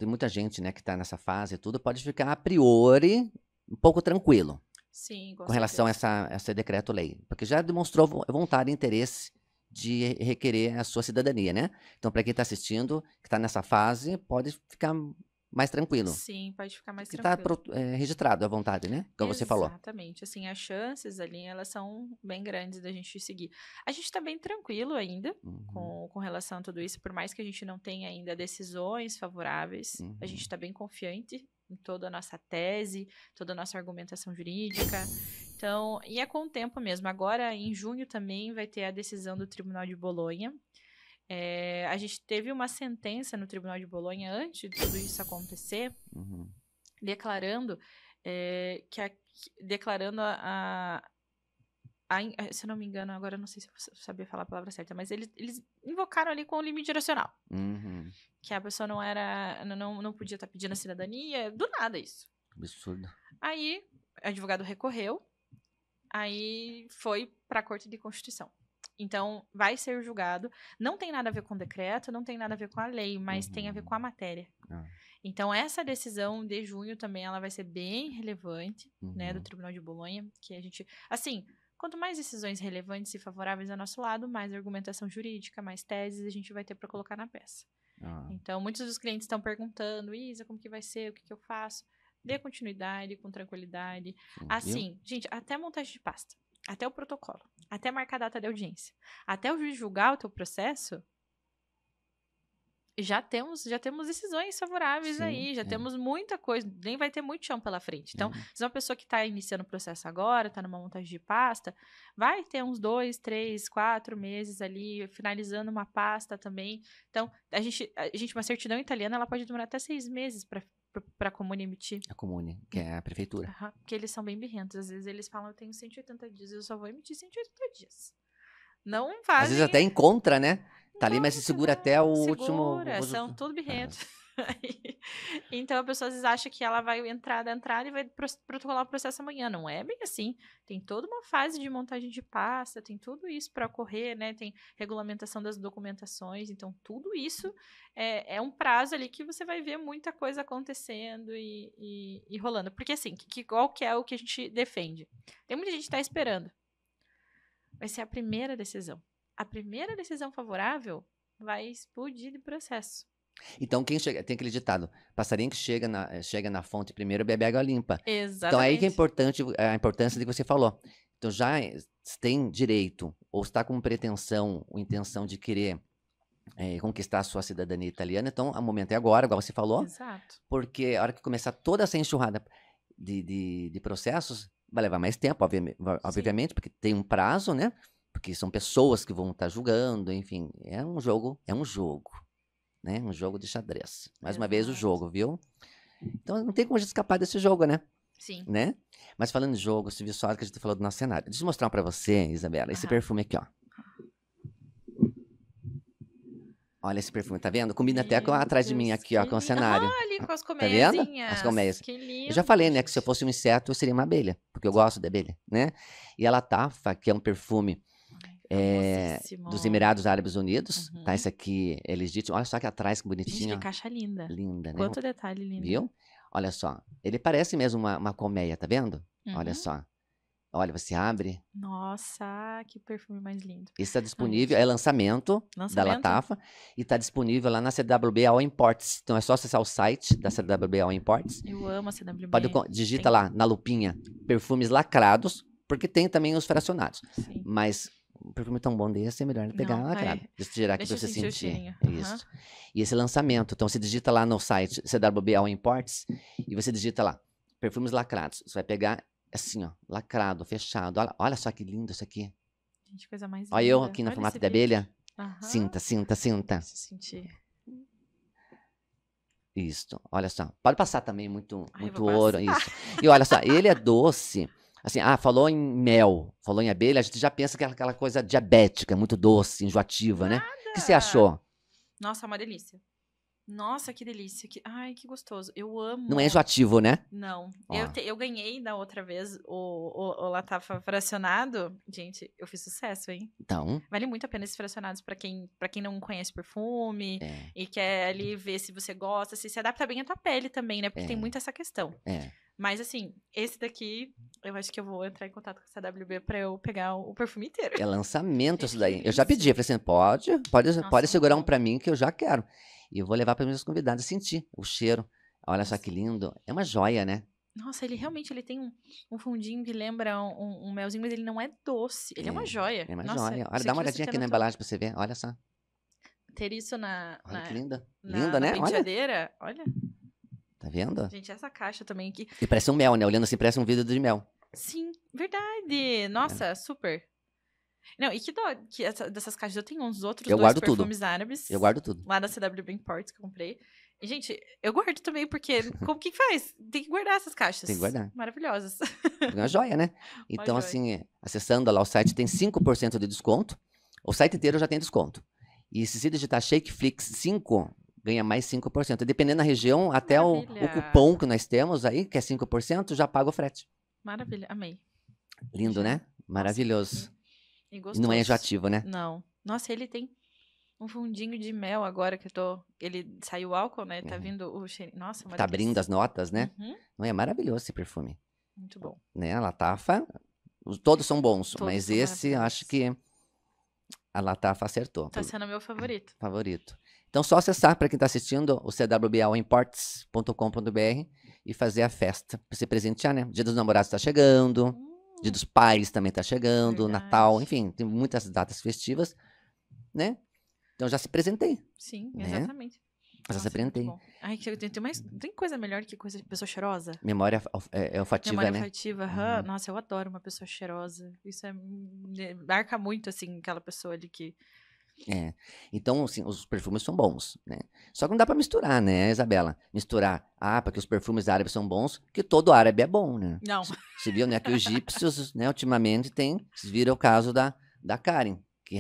muita gente, né, que está nessa fase e tudo, pode ficar a priori um pouco tranquilo. Sim, com relação a esse decreto-lei, porque já demonstrou vontade e interesse de requerer a sua cidadania, né? Então, para quem está assistindo, que está nessa fase, pode ficar mais tranquilo. Sim, pode ficar mais tranquilo. Está registrado à vontade, né? Como você falou. Exatamente. Assim, as chances ali, elas são bem grandes da gente seguir. A gente está bem tranquilo ainda com relação a tudo isso, por mais que a gente não tenha ainda decisões favoráveis, a gente está bem confiante em toda a nossa tese, toda a nossa argumentação jurídica. Então, e é com o tempo mesmo. Agora, em junho também, vai ter a decisão do Tribunal de Bolonha. A gente teve uma sentença no Tribunal de Bolonha antes de tudo isso acontecer, declarando se eu não me engano, agora eu não sei se eu sabia falar a palavra certa, mas eles invocaram ali com o limite geracional. Que a pessoa não podia estar pedindo a cidadania, do nada isso. Absurdo. Aí, o advogado recorreu, aí foi para a Corte de Constituição. Então, vai ser julgado. Não tem nada a ver com o decreto, não tem nada a ver com a lei, mas tem a ver com a matéria. Então, essa decisão de junho também, ela vai ser bem relevante, né, do Tribunal de Bolonha, que a gente, assim, quanto mais decisões relevantes e favoráveis ao nosso lado, mais argumentação jurídica, mais teses a gente vai ter para colocar na peça. Então, muitos dos clientes estão perguntando, Isa, como que vai ser, o que eu faço? Dê continuidade, com tranquilidade. Assim, gente, até montagem de pasta, até o protocolo, até marcar a data de audiência, até o juiz julgar o teu processo, já temos decisões favoráveis aí, já temos muita coisa, nem vai ter muito chão pela frente. Então, se uma pessoa que está iniciando o processo agora, está numa montagem de pasta, vai ter uns 2, 3, 4 meses ali, finalizando uma pasta também. Então, uma certidão italiana, ela pode demorar até 6 meses para a Comune emitir. A Comune, que é a prefeitura. Porque eles são bem birrentos. Às vezes eles falam, eu tenho 180 dias, eu só vou emitir 180 dias. Não fazem... Às vezes até encontra, né? Tá ali, mas se segura até o último... São tudo birrentos. Então, a pessoa às vezes acha que ela vai entrar da entrada e vai protocolar o processo amanhã. Não é bem assim. Tem toda uma fase de montagem de pasta, tem tudo isso para ocorrer, né? Tem regulamentação das documentações. Então, tudo isso é um prazo ali que você vai ver muita coisa acontecendo e rolando. Porque, assim, qual que é o que a gente defende? Tem muita gente que está esperando. Vai ser a primeira decisão. A primeira decisão favorável vai explodir de processo. Então, quem chega, tem aquele ditado, passarinho que chega na fonte primeiro bebe água limpa. Exatamente. Então, aí que é importante, a importância do que você falou. Então, já tem direito, ou está com pretensão ou intenção de querer conquistar a sua cidadania italiana, então, o momento é agora, igual você falou. Exato. Porque a hora que começar toda essa enxurrada de processos, vai levar mais tempo, obviamente, porque tem um prazo, né? Porque são pessoas que vão estar julgando, enfim, é um jogo, né? Um jogo de xadrez. Mais uma vez o jogo, viu? Então não tem como a gente escapar desse jogo, né? Sim. Né? Mas falando de jogo, você viu só que a gente falou do nosso cenário. Deixa eu mostrar pra você, Isabela, esse perfume aqui, ó. Olha esse perfume, tá vendo? Combina até com atrás de mim aqui, ó, com o cenário. Ali com as Tá vendo? colmeiazinhas. As colmeias. Que lindo. Eu já falei, né, que se eu fosse um inseto, eu seria uma abelha, porque eu gosto de abelha, né? E a Latafa, que é um perfume dos Emirados Árabes Unidos, tá? Esse aqui é legítimo. Olha só que atrás, que bonitinho. Gente, que caixa linda. Linda, né? Quanto detalhe lindo. Viu? Olha só. Ele parece mesmo uma colmeia, tá vendo? Olha só. Olha, você abre. Nossa, que perfume mais lindo. Esse está disponível, é lançamento da Latafa. E está disponível lá na CWB All Imports. Então é só acessar o site da CWB All Imports. Eu amo a CWB. Digita lá na lupinha perfumes lacrados, porque tem também os fracionados. Sim. Mas um perfume tão bom desse é melhor pegar lacrado. Deixa eu tirar aqui pra você sentir. Isso. E esse lançamento, então você digita lá no site CWB All Imports e você digita lá perfumes lacrados. Você vai pegar assim, ó, lacrado, fechado. Olha só que lindo isso aqui. Gente, coisa mais linda. Olha eu aqui no formato de abelha. Sinta. Sinta. Deixa eu sentir. Isso, olha só. Pode passar também muito ouro, isso. E olha só, ele é doce. Assim, falou em mel, falou em abelha, a gente já pensa que é aquela coisa diabética, muito doce, enjoativa, né? O que você achou? Nossa, é uma delícia. Nossa, que delícia. Ai, que gostoso. Eu amo. Não é enjoativo, né? Não. Eu ganhei da outra vez o Latafa fracionado. Gente, eu fiz sucesso, hein? Então. Vale muito a pena esses fracionados pra quem não conhece perfume e quer ali ver se você gosta, se adapta bem à tua pele também, né? Porque tem muito essa questão. Mas assim, esse daqui, eu acho que eu vou entrar em contato com essa WB pra eu pegar o perfume inteiro. É lançamento isso daí. Eu já pedi, eu falei assim, pode segurar um pra mim que eu já quero. E eu vou levar para meus convidados sentir o cheiro. Olha só que lindo. É uma joia, né? Nossa, ele realmente tem um fundinho que lembra um melzinho, mas ele não é doce. Ele é uma joia. É uma joia. Olha, dá uma olhadinha aqui na embalagem para você ver. Olha só. Ter isso Olha que linda. Linda, né? Penteadeira. Olha. Tá vendo? Gente, essa caixa também aqui. E parece um mel, né? Olhando assim, parece um vidro de mel. Sim, verdade. Nossa, super. Não, e que dó dessas caixas. Eu tenho uns outros perfumes árabes. Eu guardo tudo. Lá da CWB Imports que eu comprei. E, gente, eu guardo também, porque como que faz? Tem que guardar essas caixas. Tem que guardar. Maravilhosas. É uma joia, né? Então, assim, acessando lá o site, tem 5% de desconto. O site inteiro já tem desconto. E se digitar ShakeFlix 5, ganha mais 5%. Dependendo da região, até o cupom que nós temos aí, que é 5%, já paga o frete. Maravilha, amei. Lindo, né? Maravilhoso. Nossa, e não é enjoativo, né? Não. Nossa, ele tem um fundinho de mel agora que ele saiu o álcool, né? Tá vindo o cheiro. Nossa, tá abrindo as notas, né? Não é maravilhoso esse perfume. Muito bom. Né? A Latafa, todos são bons, mas esse acho que a Latafa acertou. Tá sendo meu favorito. Então, só acessar para quem tá assistindo o cwbalimports.com.br e fazer a festa pra se presentear, né? Dia dos Namorados tá chegando. Dia dos Pais também tá chegando, Natal, enfim, tem muitas datas festivas, né? Então já se presentei. Sim, exatamente. Mas aprendi. Ai, tem coisa melhor que coisa de pessoa cheirosa? Memória olfativa, Memória né? olfativa, nossa, eu adoro uma pessoa cheirosa. Isso marca muito, assim, aquela pessoa ali que... Então, assim, os perfumes são bons, né? Só que não dá pra misturar, né, Isabela? Misturar, porque os perfumes árabes são bons, que todo árabe é bom, né? Não. Você viu, né, que os egípcios, né, ultimamente vocês viram o caso da Karen, que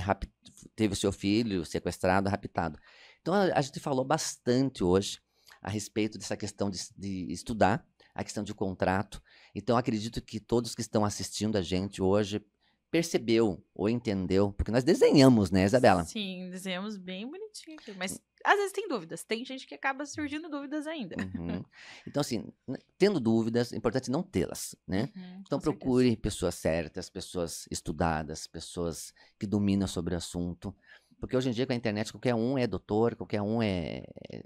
teve o seu filho sequestrado, raptado. Então, a gente falou bastante hoje a respeito dessa questão de estudar, a questão de contrato. Então, acredito que todos que estão assistindo a gente hoje percebeu ou entendeu, porque nós desenhamos, né, Isabela? Sim, desenhamos bem bonitinho aqui, mas às vezes tem dúvidas, tem gente que acaba surgindo dúvidas ainda. Então, assim, tendo dúvidas, é importante não tê-las, né? Então, procure pessoas certas, pessoas estudadas, pessoas que dominam sobre o assunto, porque hoje em dia com a internet qualquer um é doutor, qualquer um é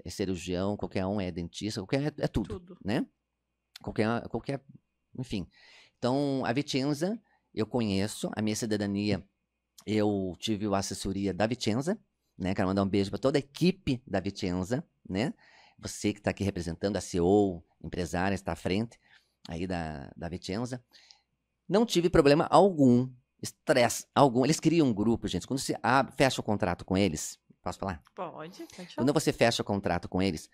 cirurgião, qualquer um é dentista, qualquer é tudo, né? Qualquer, enfim. Então, a Vicenza, eu conheço, a minha cidadania, eu tive a assessoria da Vicenza, né? Quero mandar um beijo para toda a equipe da Vicenza, né? Você que está aqui representando a CEO, empresária, está à frente aí da Vicenza. Não tive problema algum, estresse algum. Eles criam um grupo, gente. Quando você fecha o contrato com eles, posso falar? Pode falar. Quando você fecha o contrato com eles,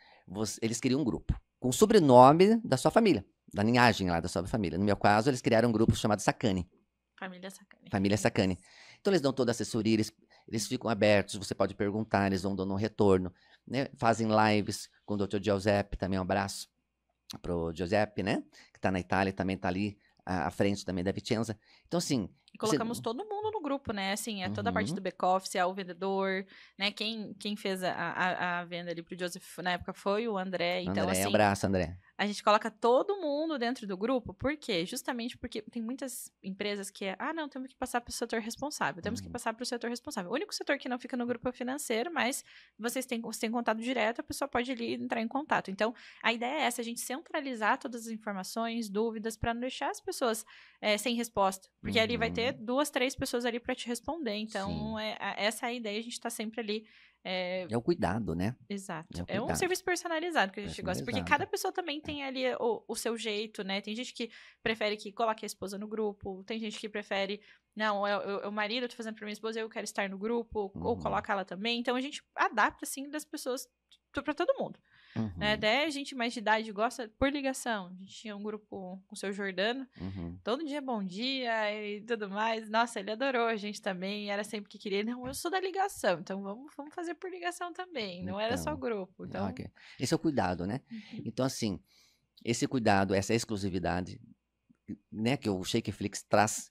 eles criam um grupo com o sobrenome da sua família, da linhagem lá da sua família. No meu caso, eles criaram um grupo chamado Sacani. Família Sacani. Então, eles dão toda a assessoria, eles ficam abertos, você pode perguntar, eles vão dando um retorno, né? Fazem lives com o Dr. Giuseppe, também um abraço pro Giuseppe, né? Que tá na Itália, também tá ali à frente também da Vicenza. Então, assim... E colocamos todo mundo no grupo, né? Assim, toda a parte do back-office, o vendedor, né? Quem fez a venda ali pro Joseph na época foi o André. Então, assim, um abraço, André. A gente coloca todo mundo dentro do grupo, por quê? Justamente porque tem muitas empresas que não, temos que passar para o setor responsável, temos que passar para o setor responsável. O único setor que não fica no grupo é o financeiro, mas vocês têm contato direto, a pessoa pode ali entrar em contato. Então, a ideia é essa, a gente centralizar todas as informações, dúvidas, para não deixar as pessoas sem resposta. Porque ali vai ter 2, 3 pessoas ali para te responder. Então, essa é a ideia, a gente está sempre ali. É o cuidado, né? Exato. É um serviço personalizado que a gente gosta. Porque cada pessoa também tem ali o seu jeito, né? Tem gente que prefere que coloque a esposa no grupo. Tem gente que prefere... Não, é o marido, eu tô fazendo pra minha esposa, eu quero estar no grupo. Ou coloca ela também. Então, a gente adapta, assim, das pessoas pra todo mundo. Né? Até a gente mais de idade gosta por ligação. A gente tinha um grupo com o seu Jordano. Todo dia bom dia e tudo mais. Nossa, ele adorou a gente também. Era sempre que queria. Não, eu sou da ligação, então vamos fazer por ligação também. Não era só grupo. Então... Okay. Esse é o cuidado, né? Então, assim, esse cuidado, essa exclusividade, né, que o Shakeflix traz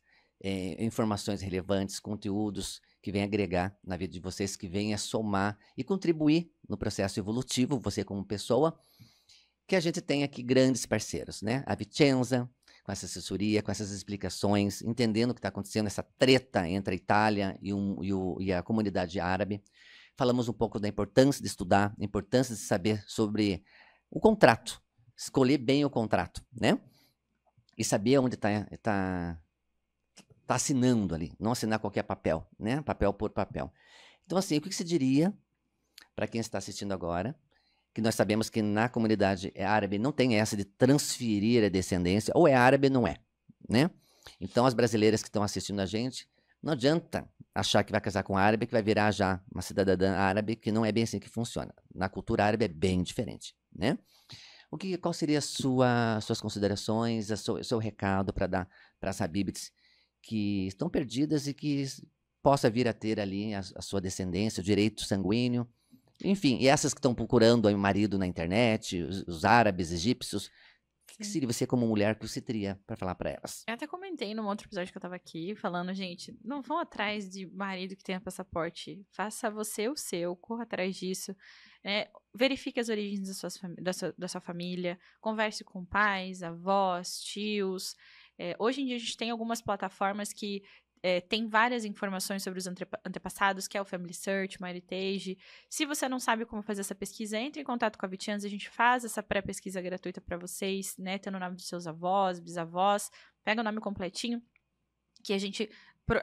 informações relevantes, conteúdos que vêm agregar na vida de vocês, que vêm a somar e contribuir no processo evolutivo, você como pessoa, que a gente tem aqui grandes parceiros, né? A Vicenza, com essa assessoria, com essas explicações, entendendo o que está acontecendo, essa treta entre a Itália e a comunidade árabe. Falamos um pouco da importância de estudar, a importância de saber sobre o contrato, escolher bem o contrato, né? E saber onde tá assinando ali, não assinar qualquer papel, né? Papel por papel. Então, assim, o que você diria para quem está assistindo agora, que nós sabemos que na comunidade árabe não tem essa de transferir a descendência, ou é árabe ou não é, né? Então, as brasileiras que estão assistindo a gente, não adianta achar que vai casar com árabe, que vai virar já uma cidadã árabe, que não é bem assim que funciona. Na cultura árabe é bem diferente, né? Qual seria suas considerações, o seu recado para dar para as Habibs que estão perdidas e que possa vir a ter ali a sua descendência, o direito sanguíneo, enfim, e essas que estão procurando aí um marido na internet, os árabes, egípcios, o que seria você como mulher que você teria para falar para elas? Eu até comentei num outro episódio que eu tava aqui, falando, gente, não vão atrás de marido que tenha passaporte, faça você o seu, corra atrás disso, verifique as origens da sua família, converse com pais, avós, tios. Hoje em dia a gente tem algumas plataformas que tem várias informações sobre os antepassados, que é o Family Search, MyHeritage. Se você não sabe como fazer essa pesquisa, entre em contato com a Vicenza, a gente faz essa pré-pesquisa gratuita para vocês, né? Tendo o nome dos seus avós, bisavós, pega o nome completinho, que a gente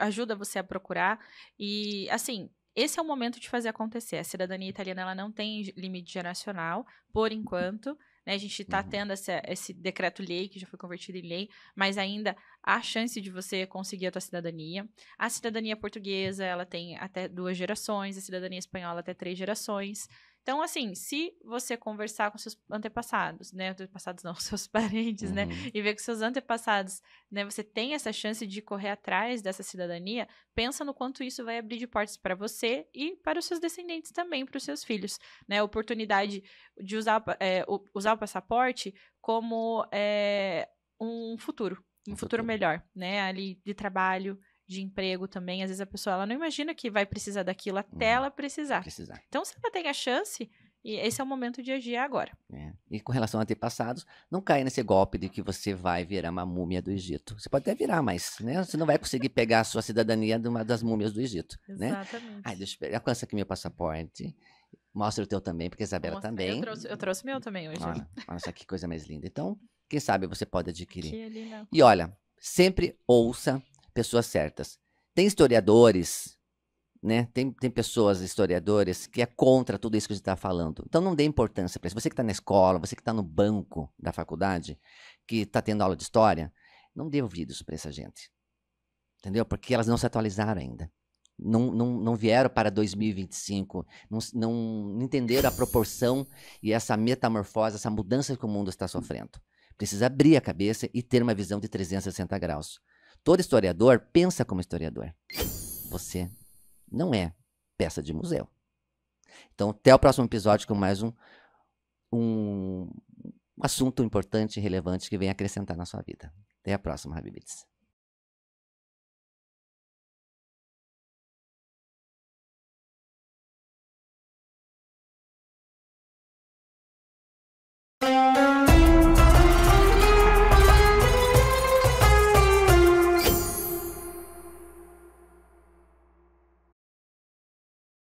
ajuda você a procurar. E, assim, esse é o momento de fazer acontecer. A cidadania italiana ela não tem limite geracional, por enquanto. Né? A gente está tendo esse decreto-lei, que já foi convertido em lei, mas ainda há chance de você conseguir a tua cidadania. A cidadania portuguesa, ela tem até 2 gerações, a cidadania espanhola até 3 gerações. Então, assim, se você conversar com seus antepassados, né? Antepassados não, seus parentes, né? E ver com seus antepassados, né? Você tem essa chance de correr atrás dessa cidadania, pensa no quanto isso vai abrir de portas para você e para os seus descendentes também, para os seus filhos, né? A oportunidade de usar o passaporte como um futuro melhor, né? Ali de trabalho, de emprego também. Às vezes a pessoa ela não imagina que vai precisar daquilo até ela precisar. Então, se ela tem a chance, e esse é o momento de agir agora. E com relação a antepassados, não caia nesse golpe de que você vai virar uma múmia do Egito. Você pode até virar, mas né, você não vai conseguir pegar a sua cidadania de uma das múmias do Egito. Exatamente. Né? Deixa eu alcança aqui meu passaporte. Mostra o teu também, porque a Isabela também. Eu trouxe meu também hoje. Olha só que coisa mais linda. Então, quem sabe você pode adquirir. Que lindo. E olha, sempre ouça pessoas certas. Tem historiadores, né? Tem pessoas, historiadores, que é contra tudo isso que a gente está falando. Então não dê importância para isso. Você que está na escola, você que está no banco da faculdade, que está tendo aula de história, não dê ouvidos para essa gente. Entendeu? Porque elas não se atualizaram ainda. Não vieram para 2025, não entenderam a proporção e essa metamorfose, essa mudança que o mundo está sofrendo. Precisa abrir a cabeça e ter uma visão de 360 graus. Todo historiador pensa como historiador. Você não é peça de museu. Então, até o próximo episódio com mais um assunto importante e relevante que vem acrescentar na sua vida. Até a próxima, Habibits.